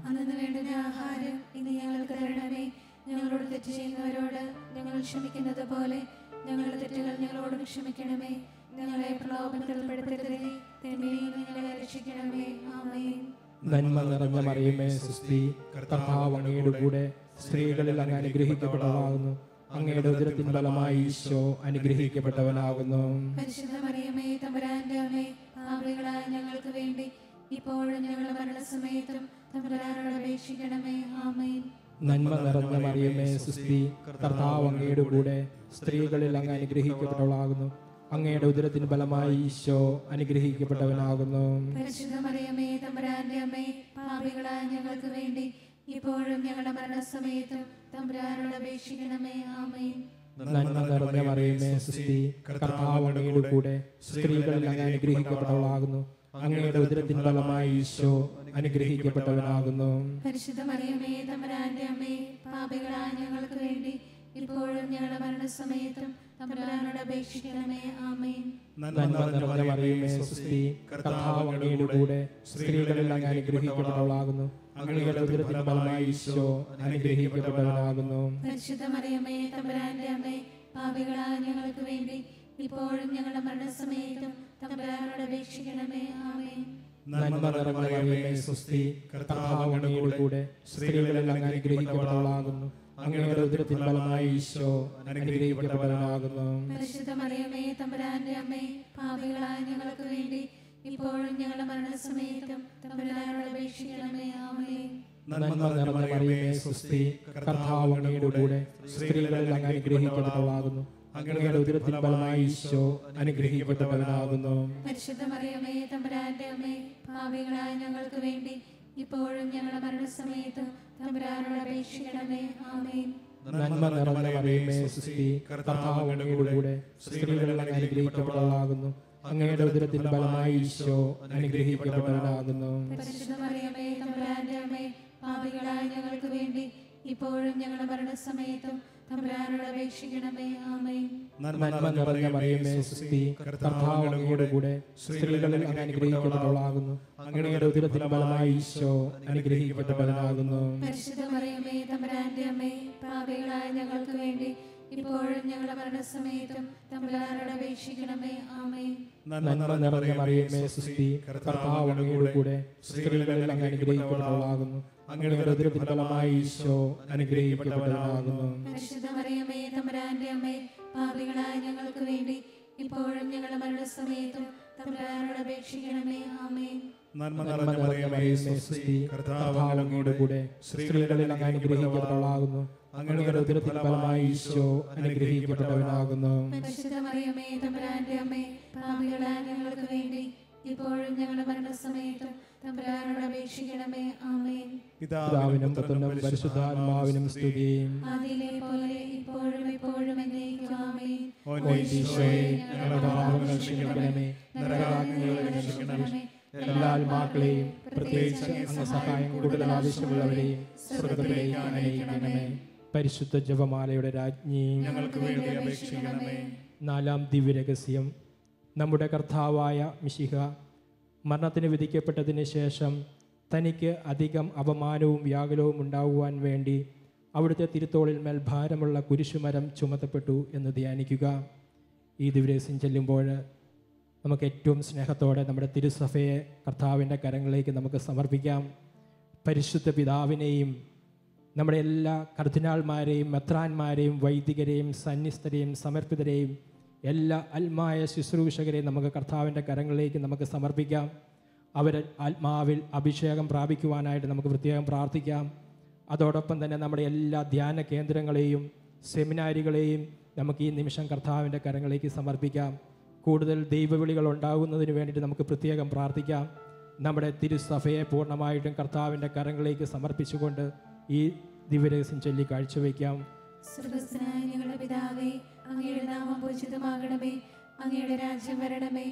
അന്നു വേണ്ടുന്ന ആഹാരം ഇന്ന് ഞങ്ങൾക്ക് തരണമേ. ഞങ്ങളോട് തെറ്റ് ചെയ്യുന്നവരോട് ഞങ്ങൾ ക്ഷമിക്കുന്നത് പോലെ ഞങ്ങളുടെ തെറ്റുകൾ ഞങ്ങളോടും ക്ഷമിക്കണമേ. ഞങ്ങളെ പ്രലോഭനത്തിൽ ഉൾപ്പെടുത്തരുതേ, തിന്മയിൽ നിന്ന് ഞങ്ങളെ രക്ഷിക്കണമേ. ആമേൻ. നന്മ നിറഞ്ഞ മറിയമേ സുസ്തി, കർത്താവ് അങ്ങയുടെ കൂടെ സ്ത്രീകളിൽ അങ്ങ് അനുഗ്രഹിക്കപ്പെട്ടവളാകുന്നു. അങ്ങയുടെ ഉദരത്തിൻ ഫലമായി ഈശോ അനുഗ്രഹിക്കപ്പെട്ടവനാകുന്നു. പരിശുദ്ധ മറിയമേ തമ്പുരാന്റെ അമ്മേ, പാപികളായ ഞങ്ങൾക്ക് വേണ്ടി ഇപ്പോഴും ഞങ്ങളുടെ മരണസമയത്തും തമ്പുരാനോട് അപേക്ഷിക്കണമേ. ആമേൻ. നന്മ നിറഞ്ഞ മറിയമേ സുസ്തി, കർത്താവ് അങ്ങയുടെ കൂടെ സ്ത്രീകളിൽ അങ്ങ് അനുഗ്രഹിക്കപ്പെട്ടവളാകുന്നു. അങ്ങയുടെ ഉദരത്തിന് ഫലമായി ഈശോ അനുഗ്രഹിക്കപ്പെട്ടവനാകുന്നു. പരിശുദ്ധ മറിയമേ തമ്പുരാന്റെ അമ്മേ, പാപികളായ ഞങ്ങൾക്ക് വേണ്ടി ഇപ്പോഴും ഞങ്ങളുടെ മരണസമയത്തും തമ്പുരാനോട് അപേക്ഷിക്കണമേ. ആമേൻ. നന്മ നിറഞ്ഞ മറിയമേ സുസ്തി, കർത്താവ് അങ്ങയുടെ കൂടെ സ്ത്രീകളിൽ അങ്ങ് അനുഗ്രഹിക്കപ്പെട്ടവളാകുന്നു. അങ്ങയുടെ ഉദരത്തിന് ഫലമായി ഈശോ അനുഗ്രഹിക്കപ്പെട്ടവനാകുന്നു. പരിശുദ്ധ മറിയമേ തമ്പുരാന്റെ അമ്മേ, പാപികളായ ഞങ്ങൾക്ക് വേണ്ടി ഇപ്പോഴും ഞങ്ങളുടെ മരണസമയത്തും തമ്പുരാനോട് അപേക്ഷിക്കണമേ. ആമേൻ. നന്മ നിറഞ്ഞ മറിയമേ സുസ്തി, കർത്താവ് അങ്ങയുടെ കൂടെ സ്ത്രീകളിൽ അങ്ങ് അനുഗ്രഹിക്കപ്പെട്ടവളാകുന്നു. അങ്ങയുടെ ഉദരത്തിന് ഫലമായി ഈശോ അനുഗ്രഹിക്കപ്പെട്ടവനാകുന്നു. പരിശുദ്ധ മറിയമേ തമ്പുരാന്റെ അമ്മേ, പാപികളായ ഞങ്ങൾക്ക് വേണ്ടി ഇപ്പോഴും ഞങ്ങളുടെ മരണസമയത്തും തമ്പുരാനോട് അപേക്ഷിക്കണമേ. ആമേൻ. നന്മ നിറഞ്ഞ മറിയമേ സുസ്തി, കർത്താവ് അങ്ങയുടെ കൂടെ സ്ത്രീകളിൽ അങ്ങ് അനുഗ്രഹിക്കപ്പെട്ടവളാകുന്നു. അങ്ങയുടെ ഉദരത്തിന് ഫലമായി ഈശോ അനുഗ്രഹിക്കപ്പെട്ടവനാകുന്നു. പരിശുദ്ധ മറിയമേ തമ്പുരാന്റെ അമ്മേ, പാപികളായ ഞങ്ങൾക്ക് വേണ്ടി ഇപ്പോഴും ഞങ്ങളുടെ മരണസമയത്തും തമ്പുരാനോട് അപേക്ഷിക്കണമേ. ആമേൻ. നന്മ നിറഞ്ഞ മറിയമേ സുസ്തി, കർത്താവ് അങ്ങയുടെ കൂടെ സ്ത്രീകളിൽ അങ്ങ് അനുഗ്രഹിക്കപ്പെട്ടവളാകുന്നു. അങ്ങയുടെ ഉദരത്തിന് ഫലമായി ഈശോ അനുഗ്രഹിക്കപ്പെട്ടവനാകുന്നു. പരിശുദ്ധ മറിയമേ തമ്പുരാന്റെ അമ്മേ, പാപികളായ ഞങ്ങൾക്ക് വേണ്ടി ഇപ്പോഴും ഞങ്ങളുടെ മരണസമയത്തും തമ്പുരാനോട് അപേക്ഷിക്കണമേ. ആമേൻ. നന്മ നിറഞ്ഞ മറിയമേ സുസ്തി, കർത്താവ് അങ്ങയുടെ കൂടെ സ്ത്രീകളിൽ അങ്ങ് അനുഗ്രഹിക്കപ്പെട്ടവളാകുന്നു. അങ്ങയുടെ ഉദരത്തിന് ഫലമായി ഈശോ അനുഗ്രഹിക്കപ്പെട്ടവനാകുന്നു. പരിശുദ്ധ മറിയമേ തമ്പുരാന്റെ അമ്മേ, പാപികളായ ഞങ്ങൾക്ക് വേണ്ടി ഇപ്പോഴും ഞങ്ങളുടെ മരണസമയത്തും തമ്പുരാനോട് അപേക്ഷിക്കണമേ. ആമേൻ. നന്മ നിറഞ്ഞ മറിയമേ സുസ്തി, കർത്താവ് അങ്ങയുടെ കൂടെ സ്ത്രീകളിൽ അങ്ങ് അനുഗ്രഹിക്കപ്പെട്ടവളാകുന്നു. അങ്ങയുടെ ഉദരത്തിന് ഫലമായി ഈശോ അനുഗ്രഹിക്കപ്പെട്ടവനാകുന്നു. പരിശുദ്ധ മറിയമേ തമ്പുരാന്റെ അമ്മേ, പാപികളായ ഞങ്ങൾക്ക് വേണ്ടി ഇപ്പോഴും ഞങ്ങളുടെ മരണസമയത്തും തമ്പുരാനോട് അപേക്ഷിക്കണമേ. ആമേൻ. നന്മ നിറഞ്ഞ മറിയമേ സുസ്തി, കർത്താവ് അങ്ങയുടെ കൂടെ സ്ത്രീകളിൽ അങ്ങ് അനുഗ്രഹിക്കപ്പെട്ടവളാകുന്നു. അങ്ങയുടെ ഉദരത്തിന് ഫലമായി ഈശോ അനുഗ്രഹിക്കപ്പെട്ടവനാകുന്നു. പരിശുദ്ധ മറിയമേ തമ്പുരാന്റെ അമ്മേ, പാപികളായ ഞങ്ങൾക്ക് വേണ്ടി ഇപ്പോഴും ഞങ്ങളുടെ മരണസമയത്തും തമ്പുരാനോട് അപേക്ഷിക്കണമേ. ആമേൻ. നന്മ നിറഞ്ഞ മറിയമേ, സ്വസ്തി, കർത്താവ് അങ്ങയുടെ കൂടെ സ്ത്രീകളിൽ അങ്ങ് അനുഗ്രഹിക്കപ്പെട്ടവളാകുന്നു. അങ്ങയുടെ ഉദരത്തിൻ ഫലമായി ഈശോ അനുഗ്രഹിക്കപ്പെട്ടവനാകുന്നു. പരിശുദ്ധ മറിയമേ, തമ്പുരാന്റെ അമ്മേ, പാപികളായ ഞങ്ങൾക്ക് വേണ്ടി ഇപ്പോഴും ഞങ്ങളുടെ മരണസമയത്തും തമ്പുരാനോട് അപേക്ഷിക്കണമേ. ആമേൻ. പിതാവിനും പുത്രനും പരിശുദ്ധാത്മാവിനും സ്തുതി. ആദിയിലെ പോലെ ഇപ്പോഴും എപ്പോഴും എന്നേക്കും. ആമേൻ. ഓ ഈശോയെ, ഞങ്ങളുടെ പാപങ്ങൾ ക്ഷമിക്കണമേ, നരകാഗ്നികളെ രക്ഷിക്കണമേ. എല്ലാ ആത്മാക്കളെയും പ്രത്യേകിച്ച് അങ്ങ് സഹായം കൂടുതൽ ആവശ്യമുള്ളവരെയും സ്വർഗ്ഗത്തിലേക്ക് അനയിക്കണമേ. പരിശുദ്ധ ജപമാലയുടെ രാജ്ഞി, ഞങ്ങൾക്ക് വേണ്ടി അപേക്ഷിക്കണമേ. നാലാം ദിവ്യരഹസ്യം. നമ്മുടെ കർത്താവായ മിശിഹ മരണത്തിന് വിധിക്കപ്പെട്ടതിന് ശേഷം തനിക്ക് അധികം അപമാനവും വ്യാകുലവും ഉണ്ടാകുവാൻ വേണ്ടി അവിടുത്തെ തിരുത്തോളിൽ മേൽ ഭാരമുള്ള കുരിശുമരം ചുമത്തപ്പെട്ടു എന്ന് ധ്യാനിക്കുക. ഈ ദിവ്യരഹസ്യം ചെല്ലുമ്പോൾ നമുക്ക് ഏറ്റവും സ്നേഹത്തോടെ നമ്മുടെ തിരുസഭയെ കർത്താവിൻ്റെ കരങ്ങളിലേക്ക് നമുക്ക് സമർപ്പിക്കാം. പരിശുദ്ധ പിതാവിനെയും നമ്മുടെ എല്ലാ കർദിനാൾമാരെയും മെത്രാന്മാരെയും വൈദികരെയും സന്യസ്തരെയും സമർപ്പിതരെയും എല്ലാ ആത്മായ ശുശ്രൂഷകരെയും നമുക്ക് കർത്താവിൻ്റെ കരങ്ങളിലേക്ക് നമുക്ക് സമർപ്പിക്കാം. അവർ ആത്മാവിൽ അഭിഷേകം പ്രാപിക്കുവാനായിട്ട് നമുക്ക് പ്രത്യേകം പ്രാർത്ഥിക്കാം. അതോടൊപ്പം തന്നെ നമ്മുടെ എല്ലാ ധ്യാന കേന്ദ്രങ്ങളെയും സെമിനാരികളെയും നമുക്ക് ഈ നിമിഷം കർത്താവിൻ്റെ കരങ്ങളിലേക്ക് സമർപ്പിക്കാം. കൂടുതൽ ദൈവവിളികൾ ഉണ്ടാകുന്നതിന് വേണ്ടിയിട്ട് നമുക്ക് പ്രത്യേകം പ്രാർത്ഥിക്കാം. നമ്മുടെ തിരുസഭയെ പൂർണ്ണമായിട്ടും കർത്താവിൻ്റെ കരങ്ങളിലേക്ക് സമർപ്പിച്ചുകൊണ്ട് ഈ ദിവ്യരഹസ്യം ചൊല്ലി കാഴ്ചവെക്കാം. സ്വർഗ്ഗസ്ഥനായ ഞങ്ങളുടെ പിതാവേ, അങ്ങയുടെ നാമം പൂജിതമാകണമേ. അങ്ങയുടെ രാജ്യം വരണമേ.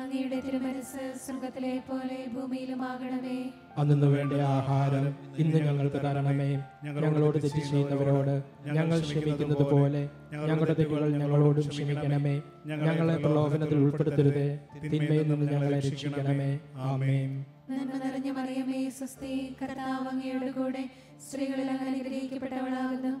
അങ്ങയുടെ തിരുമനസ്സ് സ്വർഗ്ഗത്തിലെ പോലെ ഭൂമിയിലുമാകണമേ. അന്നു വേണ്ട ആഹാരം ഇന്ന് ഞങ്ങൾക്ക് തരണമേ. ഞങ്ങളോട് തെറ്റ് ചെയ്യുന്നവരോട് ഞങ്ങൾ ക്ഷമിക്കുന്നത് പോലെ ഞങ്ങളുടെ തെറ്റുകൾ ഞങ്ങളോടും ക്ഷമിക്കണമേ. ഞങ്ങളെ പ്രലോഭനത്തിൽ ഉൾപ്പെടുത്തരുതേ, തിന്മയിൽ നിന്ന് ഞങ്ങളെ രക്ഷിക്കണമേ. ആമേൻ. നന്മ നിറഞ്ഞ മറിയമേ, സ്വസ്തി, കർത്താവ് അങ്ങയുടെ കൂടെ സ്ത്രീകളിൽ അങ്ങ് അനുഗ്രഹിക്കപ്പെട്ടവളാകുന്നു.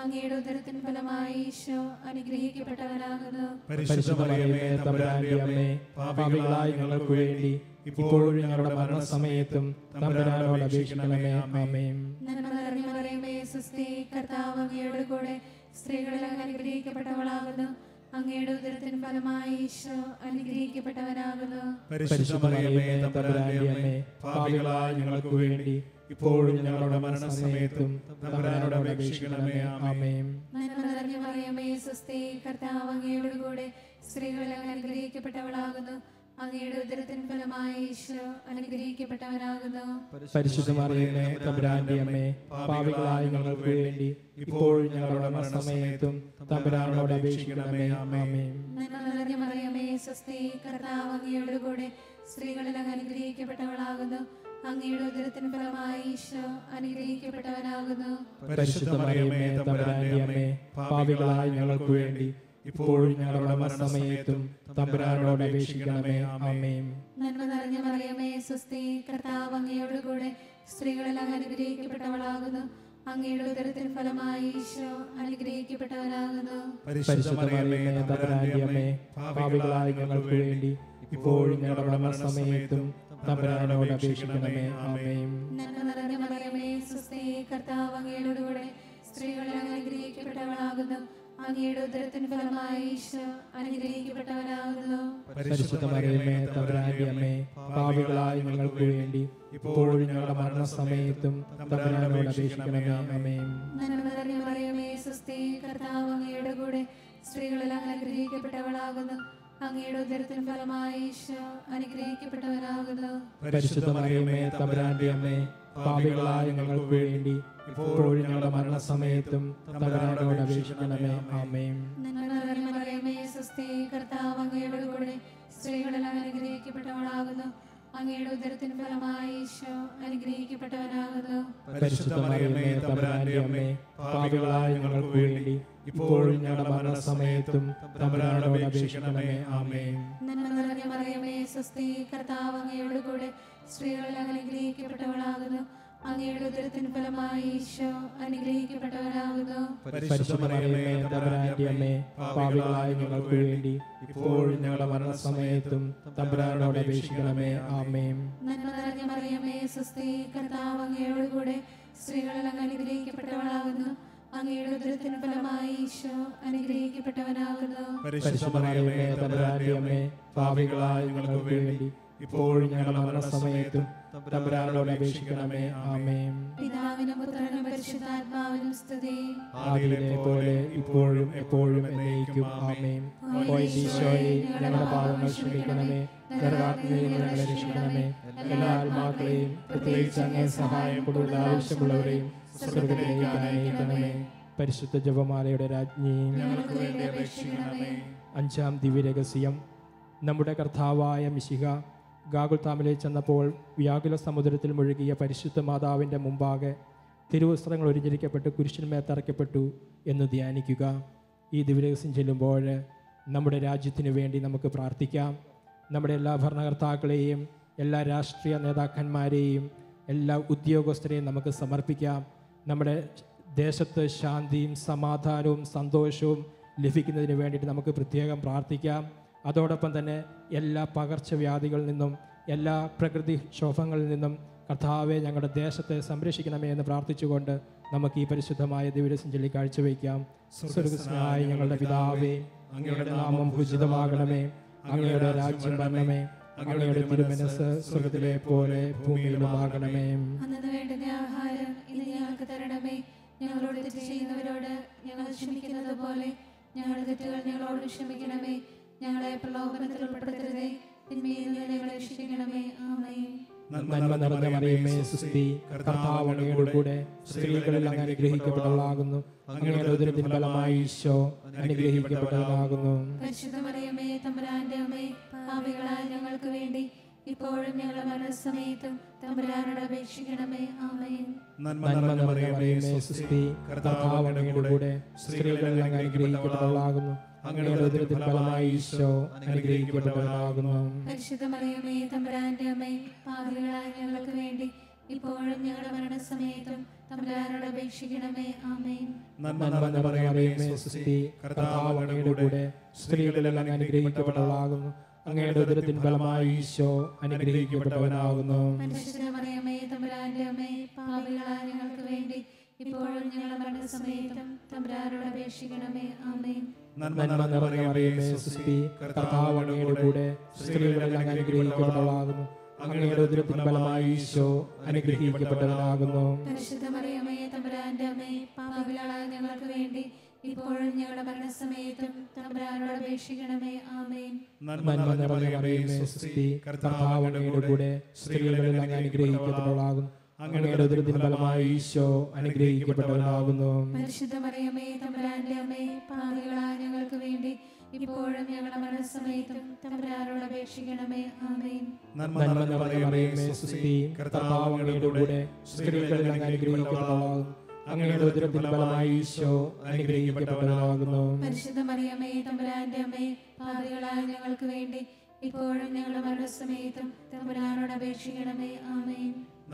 അങ്ങയുടെ ഉദരത്തിൻ ഫലമായി ഈശോ അനുഗ്രഹിക്കപ്പെട്ടവനാകുന്നു. പരിശുദ്ധ മറിയമേ, തമ്പുരാന്റെ അമ്മേ, പാപികളായ ഞങ്ങൾക്ക് വേണ്ടി ഇപ്പോഴും ഞങ്ങളുടെ മരണസമയത്തും തമ്പുരാനോട് അപേക്ഷിക്കണമേ. ആമേൻ. നന്മ നിറഞ്ഞ മറിയമേ, സ്വസ്തി, കർത്താവ് അങ്ങയുടെ കൂടെ സ്ത്രീകളിൽ അങ്ങ് അനുഗ്രഹിക്കപ്പെട്ടവളാകുന്നു. അങ്ങയുടെ ഉദരത്തിൻ ഫലമായി ഈശോ അനുഗ്രഹിക്കപ്പെട്ടവനാകുന്നു. പരിശുദ്ധ മറിയമേ, തമ്പുരാന്റെ അമ്മേ, പാപികളായ ഞങ്ങൾക്ക് വേണ്ടി ഇപ്പോഴും ഞങ്ങളുടെ മരണസമയത്തും തമ്പുരാനോട് അപേക്ഷിക്കണമേ. ആമേൻ. നന്മ നിറഞ്ഞ മറിയമേ, സ്വസ്തി, കർത്താവ് അങ്ങയുടെ കൂടെ സ്ത്രീകളിൽ അങ്ങ് അനുഗ്രഹിക്കപ്പെട്ടവളാകുന്നു. അങ്ങയുടെ ഉദരത്തിൻ ഫലമായി ഈശോ അനുഗ്രഹിക്കപ്പെട്ടവനാകുന്നു. പരിശുദ്ധ മറിയമേ, തമ്പുരാന്റെ അമ്മേ, പാപികളായ ഞങ്ങൾക്ക് വേണ്ടി ഇപ്പോഴും ഞങ്ങളുടെ മരണസമയത്തും തമ്പുരാനോട് അപേക്ഷിക്കണമേ. ആമേൻ. നന്മ നിറഞ്ഞ മറിയമേ, സ്വസ്തി, കർത്താവ് അങ്ങയുടെ കൂടെ സ്ത്രീകളിൽ അങ്ങ് അനുഗ്രഹിക്കപ്പെട്ടവളാകുന്നു. അങ്ങയുടെ ഉദരത്തിൻ ഫലമായി ഈശോ അനുഗ്രഹിക്കപ്പെട്ടവനാകുന്നു. പരിശുദ്ധ മറിയമേ, തമ്പുരാന്റെ അമ്മേ, പാപികളായ ഞങ്ങൾക്ക് വേണ്ടി ഇപ്പോഴും ഞങ്ങളുടെ മരണസമയത്തും തമ്പുരാനോട് അപേക്ഷിക്കണമേ. ആമേൻ. നന്മ നിറഞ്ഞ മറിയമേ, സ്വസ്തി, കർത്താവ് അങ്ങയുടെ കൂടെ സ്ത്രീകളിൽ അങ്ങ് അനുഗ്രഹിക്കപ്പെട്ടവളാകുന്നു. അങ്ങയുടെ ഉദരത്തിൻ ഫലമായി ഈശോ അനുഗ്രഹിക്കപ്പെട്ടവനാകുന്നു. പരിശുദ്ധ മറിയമേ, തമ്പുരാന്റെ അമ്മേ, പാപികളായ ഞങ്ങൾക്ക് വേണ്ടി ഇപ്പോഴും ഞങ്ങളുടെ മരണസമയത്തും തമ്പുരാനോട് അപേക്ഷിക്കണമേ. ആമേൻ. നന്മ നിറഞ്ഞ മറിയമേ, സ്വസ്തി, കർത്താവ് അങ്ങയുടെ കൂടെ സ്ത്രീകളിൽ അങ്ങ് അനുഗ്രഹിക്കപ്പെട്ടവളാകുന്നു. അങ്ങയുടെ ഉദരത്തിൻ ഫലമായി ഈശോ അനുഗ്രഹിക്കപ്പെട്ടവനാകുന്നു. പരിശുദ്ധ മറിയമേ, തമ്പുരാന്റെ അമ്മേ, പാപികളായ ഞങ്ങൾക്ക് വേണ്ടി ഇപ്പോഴും ഞങ്ങളുടെ മരണസമയത്തും തമ്പുരാനോട് അപേക്ഷിക്കണമേ. ആമേൻ. നന്മ നിറഞ്ഞ മറിയമേ, സ്വസ്തി, കർത്താവ് അങ്ങയുടെ കൂടെ സ്ത്രീകളിൽ അങ്ങ് അനുഗ്രഹിക്കപ്പെട്ടവളാകുന്നു. അങ്ങയുടെ ഉദരത്തിൻ ഫലമായി ഈശോ അനുഗ്രഹിക്കപ്പെട്ടവനാകുന്നു. പരിശുദ്ധ മറിയമേ, തമ്പുരാന്റെ അമ്മേ, പാപികളായ ഞങ്ങൾക്ക് വേണ്ടി ഇപ്പോഴും ഞങ്ങളുടെ മരണസമയത്തും തമ്പുരാനോട് അപേക്ഷിക്കണമേ. ആമേൻ. നന്മ നിറഞ്ഞ മറിയമേ, സ്വസ്തി, കർത്താവ് അങ്ങയുടെ കൂടെ സ്ത്രീകളിൽ അങ്ങ് അനുഗ്രഹിക്കപ്പെട്ടവളാകുന്നു. അങ്ങയുടെ ഉദരത്തിൻ ഫലമായി ഈശോ അനുഗ്രഹിക്കപ്പെട്ടവനാകുന്നു. പരിശുദ്ധ മറിയമേ, തമ്പുരാന്റെ അമ്മേ, പാപികളായ ഞങ്ങൾക്ക് വേണ്ടി ഇപ്പോഴും ഞങ്ങളുടെ മരണസമയത്തും തമ്പുരാനോട് അപേക്ഷിക്കണമേ. ആമേൻ. നന്മ നിറഞ്ഞ മറിയമേ, സ്വസ്തി, കർത്താവ് അങ്ങയുടെ കൂടെ സ്ത്രീകളിൽ അങ്ങ് അനുഗ്രഹിക്കപ്പെട്ടവളാകുന്നു. അങ്ങയുടെ ഉദരത്തിൻ ഫലമായി ഈശോ അനുഗ്രഹിക്കപ്പെട്ടവനാകുന്നു. പരിശുദ്ധ മറിയമേ, തമ്പുരാന്റെ അമ്മേ, പാപികളായ ഞങ്ങൾക്ക് വേണ്ടി ഇപ്പോഴും ഞങ്ങളുടെ മരണസമയത്തും തമ്പുരാനോട് അപേക്ഷിക്കണമേ. ആമേൻ. നന്മ നിറഞ്ഞ മറിയമേ, സ്വസ്തി, കർത്താവ് അങ്ങയുടെ കൂടെ സ്ത്രീകളിൽ അങ്ങ് അനുഗ്രഹിക്കപ്പെട്ടവളാകുന്നു. അങ്ങയുടെ ഉദരത്തിൻ ഫലമായി ഈശോ അനുഗ്രഹിക്കപ്പെട്ടവനാകുന്നു. പരിശുദ്ധ മറിയമേ, തമ്പുരാന്റെ അമ്മേ, പാപികളായ ഞങ്ങൾക്ക് വേണ്ടി ഇപ്പോഴും ഞങ്ങളുടെ മരണസമയത്തും തമ്പുരാനോട് അപേക്ഷിക്കണമേ. ആമേൻ. പിതാവിനും പുത്രനും പരിശുദ്ധാത്മാവിനും സ്തുതി. ആദിയിലെ പോലെ ഇപ്പോഴും എപ്പോഴും എന്നേക്കും. ആമേൻ. ഓ ഈശോയെ, ഞങ്ങളുടെ പാപങ്ങൾ ക്ഷമിക്കണമേ. നരകാഗ്നിയിൽ നിന്ന് ഞങ്ങളെ രക്ഷിക്കണമേ. എല്ലാ ആത്മാക്കളെയും പ്രത്യേകിച്ച് അങ്ങേ സഹായം കൂടുതൽ ആവശ്യമുള്ളവരെയും സ്വർഗ്ഗത്തിലേക്ക് അയക്കണമേ. പരിശുദ്ധ ജപമാലയുടെ രാജ്ഞി, ഞങ്ങൾക്ക് വേണ്ടി അപേക്ഷിക്കണമേ. അഞ്ചാം ദിവ്യരഹസ്യം. നമ്മുടെ കർത്താവായ മിശിഹ ഗാഗുൽത്താമിലേക്ക് ചെന്നപ്പോൾ വ്യാകുല സമുദ്രത്തിൽ മുഴുകിയ പരിശുദ്ധ മാതാവിൻ്റെ മുമ്പാകെ തിരുവസ്ത്രങ്ങൾ ഒരിഞ്ഞിരിക്കപ്പെട്ട് കുരിശിന്മേൽ തറയ്ക്കപ്പെട്ടു എന്ന് ധ്യാനിക്കുക. ഈ ദിവ്യരഹസ്യം ചെല്ലുമ്പോൾ നമ്മുടെ രാജ്യത്തിനു വേണ്ടി നമുക്ക് പ്രാർത്ഥിക്കാം. നമ്മുടെ എല്ലാ ഭരണകർത്താക്കളെയും എല്ലാ രാഷ്ട്രീയ നേതാക്കന്മാരെയും എല്ലാ ഉദ്യോഗസ്ഥരെയും നമുക്ക് സമർപ്പിക്കാം. നമ്മുടെ ദേശത്ത് ശാന്തിയും സമാധാനവും സന്തോഷവും ലഭിക്കുന്നതിന് വേണ്ടിയിട്ട് നമുക്ക് പ്രത്യേകം പ്രാർത്ഥിക്കാം. അതോടൊപ്പം തന്നെ എല്ലാ പകർച്ചവ്യാധികളിൽ നിന്നും എല്ലാ പ്രകൃതി ക്ഷോഭങ്ങളിൽ നിന്നും കർത്താവെ ഞങ്ങളുടെ ദേശത്തെ സംരക്ഷിക്കണമേ എന്ന് പ്രാർത്ഥിച്ചുകൊണ്ട് നമുക്ക് ഈ പരിശുദ്ധമായ ദിവ്യരഹസ്യം ചൊല്ലി കാഴ്ചവെക്കാം. സ്വർഗ്ഗസ്ഥനായ ഞങ്ങളുടെ പിതാവേ, അങ്ങയുടെ നാമം പൂജിതമാകണമേ. അങ്ങയുടെ രാജ്യം വരണമേ. അങ്ങയുടെ തിരുമനസ്സ് സ്വർഗ്ഗത്തിലെ പോലെ ഭൂമിയിലുമാകണമേ. അന്നു വേണ്ടുന്ന ആഹാരം ഇന്ന് ഞങ്ങൾക്ക് തരണമേ. ഞങ്ങളോട് തെറ്റ് ചെയ്യുന്നവരോട് ഞങ്ങൾ ക്ഷമിക്കുന്നത് പോലെ ഞങ്ങളുടെ തെറ്റുകൾ ഞങ്ങളോട് ക്ഷമിക്കണമേ. ഞങ്ങളെ പ്രലോഭനത്തിൽ ഉൾപ്പെടുത്തരുതേ. തിന്മയിൽ നിന്ന് ഞങ്ങളെ രക്ഷിക്കണമേ. ആമേൻ. നന്മ നിറഞ്ഞ മറിയമേ, സുസ്തി, കർത്താവ് അങ്ങയുടെ കൂടെ സ്ത്രീകളിൽ അങ്ങ് അനുഗ്രഹിക്കപ്പെട്ടവളാകുന്നു. അങ്ങയുടെ ഉദരത്തിൻ ഫലമായി ഈശോ അനുഗ്രഹിക്കപ്പെട്ടവനാകുന്നു. പരിശുദ്ധ മറിയമേ, തമ്പുരാന്റെ അമ്മേ, പാപികളായ ഞങ്ങൾക്ക് വേണ്ടി ഇപ്പോഴും ഞങ്ങളുടെ മരണസമയത്തും തമ്പുരാനോട് അപേക്ഷിക്കണമേ. ആമേൻ. നന്മ നിറഞ്ഞ മറിയമേ, സുസ്തി, കർത്താവ് അങ്ങയുടെ കൂടെ സ്ത്രീകളിൽ അങ്ങ് അനുഗ്രഹിക്കപ്പെട്ടവളാകുന്നു. അങ്ങയുടെ ഉദരത്തിൻ ഫലമായി ഈശോ അനുഗ്രഹിക്കപ്പെട്ടവനാകുന്നു. പരിശുദ്ധ മറിയമേ, തമ്പുരാന്റെ അമ്മേ, പാപികളായ ഞങ്ങൾക്ക് വേണ്ടി ഇപ്പോഴും ഞങ്ങളുടെ മരണസമയത്തും തമ്പുരാനോട് അപേക്ഷിക്കണമേ. ആമേൻ. നന്മ നിറഞ്ഞ മറിയമേ, സുസ്തി, കർത്താവ് അങ്ങയുടെ കൂടെ സ്ത്രീകളിൽ അങ്ങ് അനുഗ്രഹിക്കപ്പെട്ടവളാകുന്നു. അങ്ങയുടെ ഉദരത്തിൻ ഫലമായി ഈശോ അനുഗ്രഹിക്കപ്പെട്ടവനാകുന്നു. പരിശുദ്ധ മറിയമേ, തമ്പുരാന്റെ അമ്മേ, പാപികളായ ഞങ്ങൾക്ക് വേണ്ടി ഇപ്പോഴും ഞങ്ങളുടെ മരണസമയത്തും തമ്പുരാനോട് അപേക്ഷിക്കണമേ. ആമേൻ. നന്മ നിറഞ്ഞ മറിയമേ, സുസ്തി, കർത്താവ് അങ്ങയുടെ കൂടെ സ്ത്രീകളിൽ അങ്ങ് അനുഗ്രഹിക്കപ്പെട്ടവളാകുന്നു. അങ്ങയുടെ ഉദരത്തിൻ ഫലമായി ഈശോ അനുഗ്രഹിക്കപ്പെട്ടവനാകുന്നു. പരിശുദ്ധ മറിയമേ, തമ്പുരാന്റെ അമ്മേ, പാപികളായ ഞങ്ങൾക്ക് വേണ്ടി ഇപ്പോഴും ഞങ്ങളുടെ മരണസമയത്തും തമ്പുരാനോട് അപേക്ഷിക്കണമേ. ആമേൻ. നന്മ നിറഞ്ഞ മറിയമേ, സുസ്തി, കർത്താവ് അങ്ങയുടെ കൂടെ സ്ത്രീകളിൽ അങ്ങ് അനുഗ്രഹിക്കപ്പെട്ടവളാകുന്നു. അങ്ങയുടെ ഉദരത്തിൻ ഫലമായി ഈശോ അനുഗ്രഹിക്കപ്പെട്ടവനാകുന്നു. പരിശുദ്ധ മറിയമേ, തമ്പുരാന്റെ അമ്മേ, പാപികളായ ഞങ്ങൾക്ക് വേണ്ടി ഇപ്പോഴും ഞങ്ങളുടെ മരണസമയത്തും തമ്പുരാനോട് അപേക്ഷിക്കണമേ. ആമേൻ. നന്മ നിറഞ്ഞ മറിയമേ, സുസ്തി, കർത്താവ് അങ്ങയുടെ കൂടെ സ്ത്രീകളിൽ അങ്ങ് അനുഗ്രഹിക്കപ്പെട്ടവളാകുന്നു. അങ്ങയുടെ ഉദരത്തിൻ ഫലമായി ഈശോ അനുഗ്രഹിക്കപ്പെട്ടവനാകുന്നു. പരിശുദ്ധ മറിയമേ, തമ്പുരാന്റെ അമ്മേ, പാപികളായ ഞങ്ങൾക്ക് വേണ്ടി ഇപ്പോഴും ഞങ്ങളുടെ മരണസമയത്തും തമ്പുരാനോട് അപേക്ഷിക്കണമേ. ആമേൻ.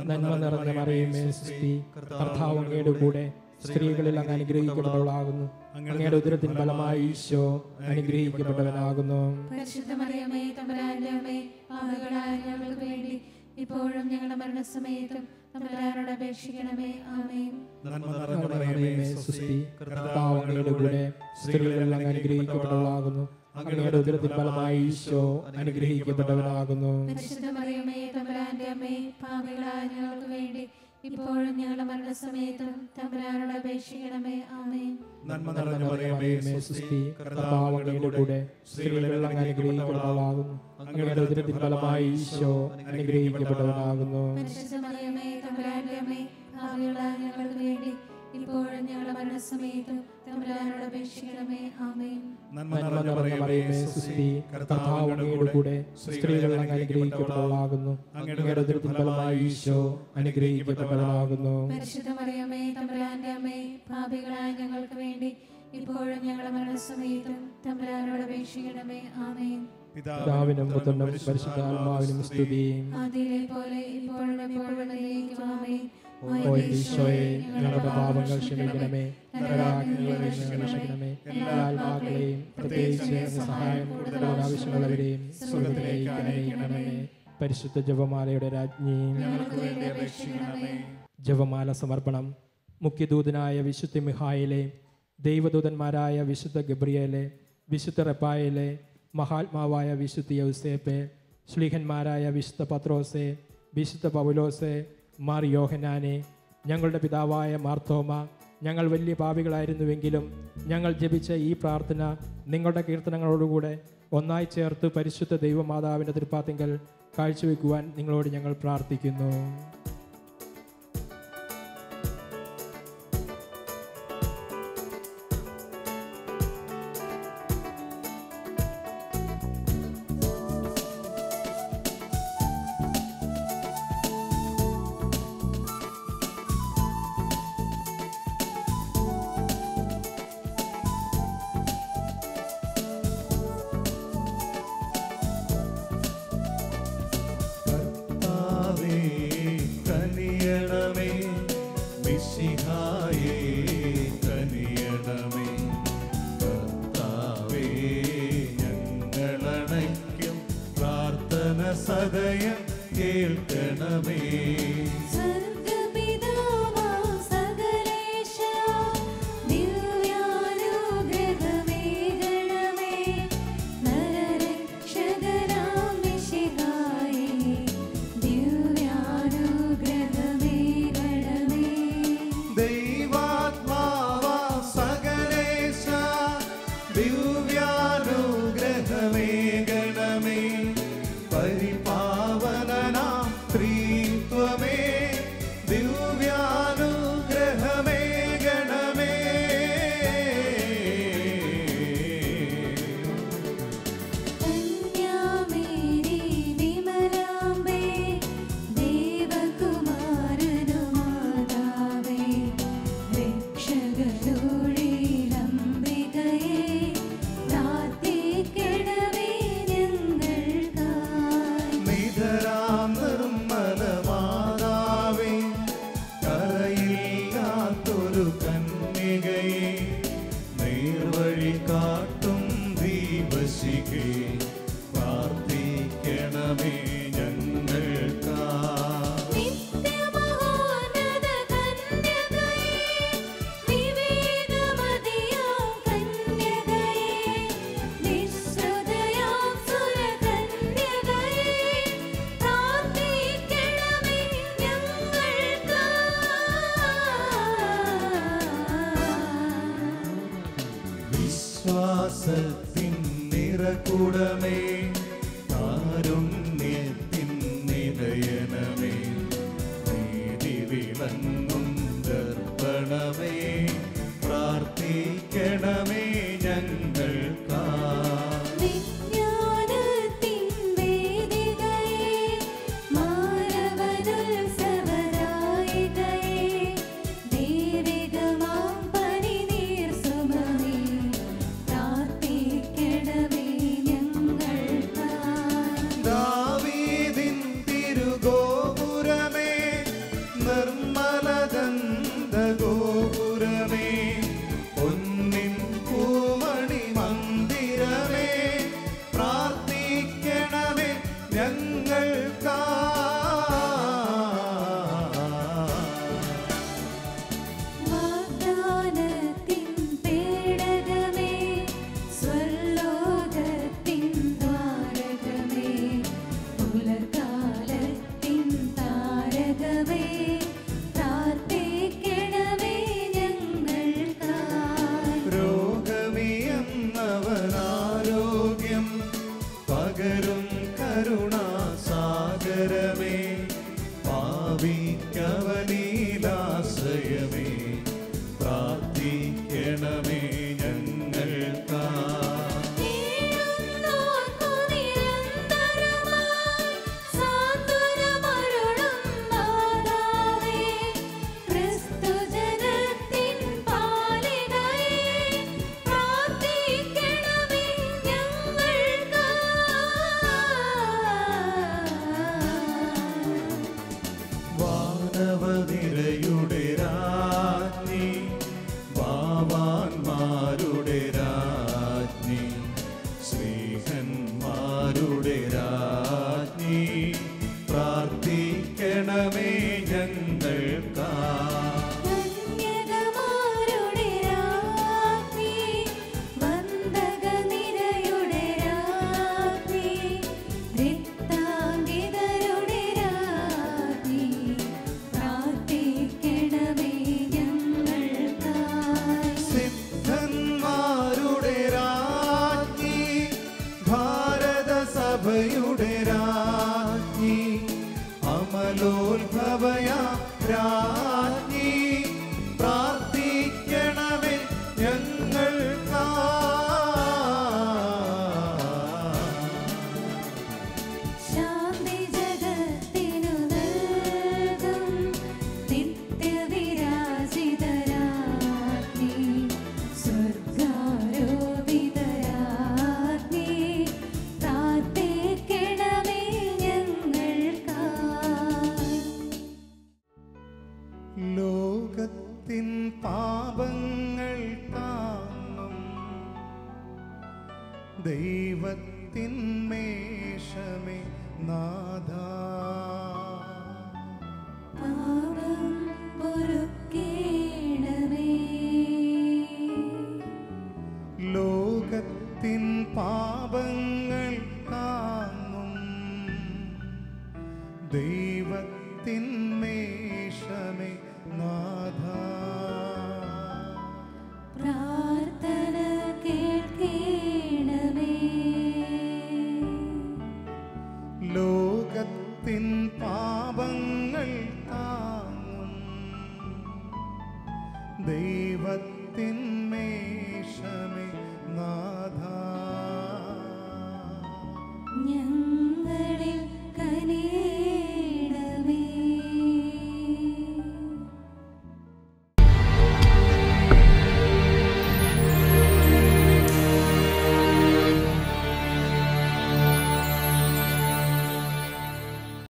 നന്മ നിറഞ്ഞ മറിയമേ, സുസ്തി, കർത്താവ് അങ്ങയുടെ കൂടെ സ്ത്രീകളിൽ അങ്ങ് അനുഗ്രഹിക്കപ്പെട്ടവളാകുന്നു. അങ്ങയുടെ ഉദരത്തിൻ ഫലമായി ഈശോ അനുഗ്രഹിക്കപ്പെട്ടവനാകുന്നു. പരിശുദ്ധ മറിയമേ, തമ്പുരാന്റെ അമ്മേ, പാപികളായ ഞങ്ങൾക്ക് വേണ്ടി ഇപ്പോഴും ഞങ്ങളുടെ മരണസമയത്തും തമ്പുരാനോട് അപേക്ഷിക്കണമേ. ആമേൻ. നന്മ നിറഞ്ഞ മറിയമേ, സുസ്തി, കർത്താവ് അങ്ങയുടെ കൂടെ സ്ത്രീകളിൽ അങ്ങ് അനുഗ്രഹിക്കപ്പെട്ടവളാകുന്നു. അങ്ങയുടെ ഉദരത്തിൻ ഫലമായി ഈശോ അനുഗ്രഹിക്കപ്പെട്ടവനാകുന്നു. പരിശുദ്ധ മറിയമേ, തമ്പുരാന്റെ അമ്മേ, പാപികളായ ഞങ്ങൾക്ക് വേണ്ടി ഇപ്പോഴും ഞങ്ങളുടെ മരണസമയത്തും തമ്പുരാനോട് അപേക്ഷിക്കണമേ. ആമേൻ. നന്മ നിറഞ്ഞ മറിയമേ, സുസ്തി, കർത്താവ് അങ്ങയുടെ കൂടെ സ്ത്രീകളിൽ അങ്ങ് അനുഗ്രഹിക്കപ്പെട്ടവളാകുന്നു. അങ്ങയുടെ ഉദരത്തിൻ ഫലമായി ഈശോ അനുഗ്രഹിക്കപ്പെട്ടവനാകുന്നു. പരിശുദ്ധ മറിയമേ, തമ്പുരാന്റെ അമ്മേ, പാപികളായ ഞങ്ങൾക്ക് വേണ്ടി ഇപ്പോഴും ഞങ്ങളുടെ മരണസമയത്തും തമ്പുരാനോട് അപേക്ഷിക്കണമേ. ആമേൻ. നന്മ നിറഞ്ഞ മറിയമേ, സുസ്തി, കർത്താവ് അങ്ങയുടെ കൂടെ സ്ത്രീകളിൽ അങ്ങ് അനുഗ്രഹിക്കപ്പെട്ടവളാകുന്നു. അങ്ങയുടെ ഉദരത്തിൻ ഫലമായി ഈശോ അനുഗ്രഹിക്കപ്പെട്ടവനാകുന്നു. പരിശുദ്ധ മറിയമേ, തമ്പുരാന്റെ അമ്മേ, പാപികളായ ഞങ്ങൾക്ക് വേണ്ടി ഇപ്പോഴും ഞങ്ങളുടെ മരണസമയത്തും തമ്പുരാനോട് അപേക്ഷിക്കണമേ. ആമേൻ. പിതാവിനും പുത്രനും പരിശുദ്ധാത്മാവിനും സ്തുതി. ആദിയിലെ പോലെ ഇപ്പോഴും എപ്പോഴും എന്നേക്കും. ആമേൻ. ഓ ഈശോയെ, ഞങ്ങളുടെ പാപങ്ങൾ ക്ഷമിക്കണമേ. നരകാഗ്നിയിൽ നിന്ന് രക്ഷിക്കണമേ. എല്ലാ ആത്മാക്കളെയും പ്രത്യേകിച്ച് അങ്ങ് സഹായം കൂടുതൽ ആവശ്യമുള്ളവരെയും സ്വർഗ്ഗത്തിലേക്ക് അയക്കണമേ. പരിശുദ്ധ ജപമാലയുടെ രാജ്ഞി, ഞങ്ങൾക്ക് വേണ്ടി അപേക്ഷിക്കണമേ. ജപമാല സമർപ്പണം. മുഖ്യദൂതനായ വിശുദ്ധ മിഖായേലേ, ദൈവദൂതന്മാരായ വിശുദ്ധ ഗബ്രിയേലേ, വിശുദ്ധ റഫായേലേ, മഹാത്മാവായ വിശുദ്ധ യൗസേപ്പേ, ശ്ലീഹന്മാരായ വിശുദ്ധ പത്രോസെ, വിശുദ്ധ പൗലോസെ, മാർ യോഹന്നാനെ, ഞങ്ങളുടെ പിതാവായ മാർത്തോമ, ഞങ്ങൾ വലിയ പാപികളായിരുന്നുവെങ്കിലും ഞങ്ങൾ ജപിച്ച ഈ പ്രാർത്ഥന നിങ്ങളുടെ കീർത്തനങ്ങളോടുകൂടെ ഒന്നായി ചേർത്ത് പരിശുദ്ധ ദൈവമാതാവിൻ്റെ തൃപ്പാത്തിങ്കൽ കാഴ്ചവെക്കുവാൻ നിങ്ങളോട് ഞങ്ങൾ പ്രാർത്ഥിക്കുന്നു. സദയം കേൾക്കണമേ. വിശ്വാസത്തിൻ നിറകുടമേ, കാരുണ്യത്തിൻ നിലയനമേ, നീതി വിളങ്ങും ദർപ്പണമേ, പ്രാർത്ഥിക്കണമേ ഞങ്ങൾക്കാ. വാനവനിരയുടെ രാജ്ഞി, ഭാവാന്മാർ ലോകത്തിൻ പാപങ്ങൾ താങ്ങും ദൈവത്തിൻ മേഷമേ നാഥാ. പാപം പൊറുക്കേണമേ. ലോകത്തിൻ പാപങ്ങൾ താങ്ങും ദൈവത്തിൻ മേഷമേ നാഥാ. പ്രാർത്ഥന കേൾക്കേണമേ. ലോകത്തിൻ പാപങ്ങൾ താങ്ങും ദൈവത്തിൻ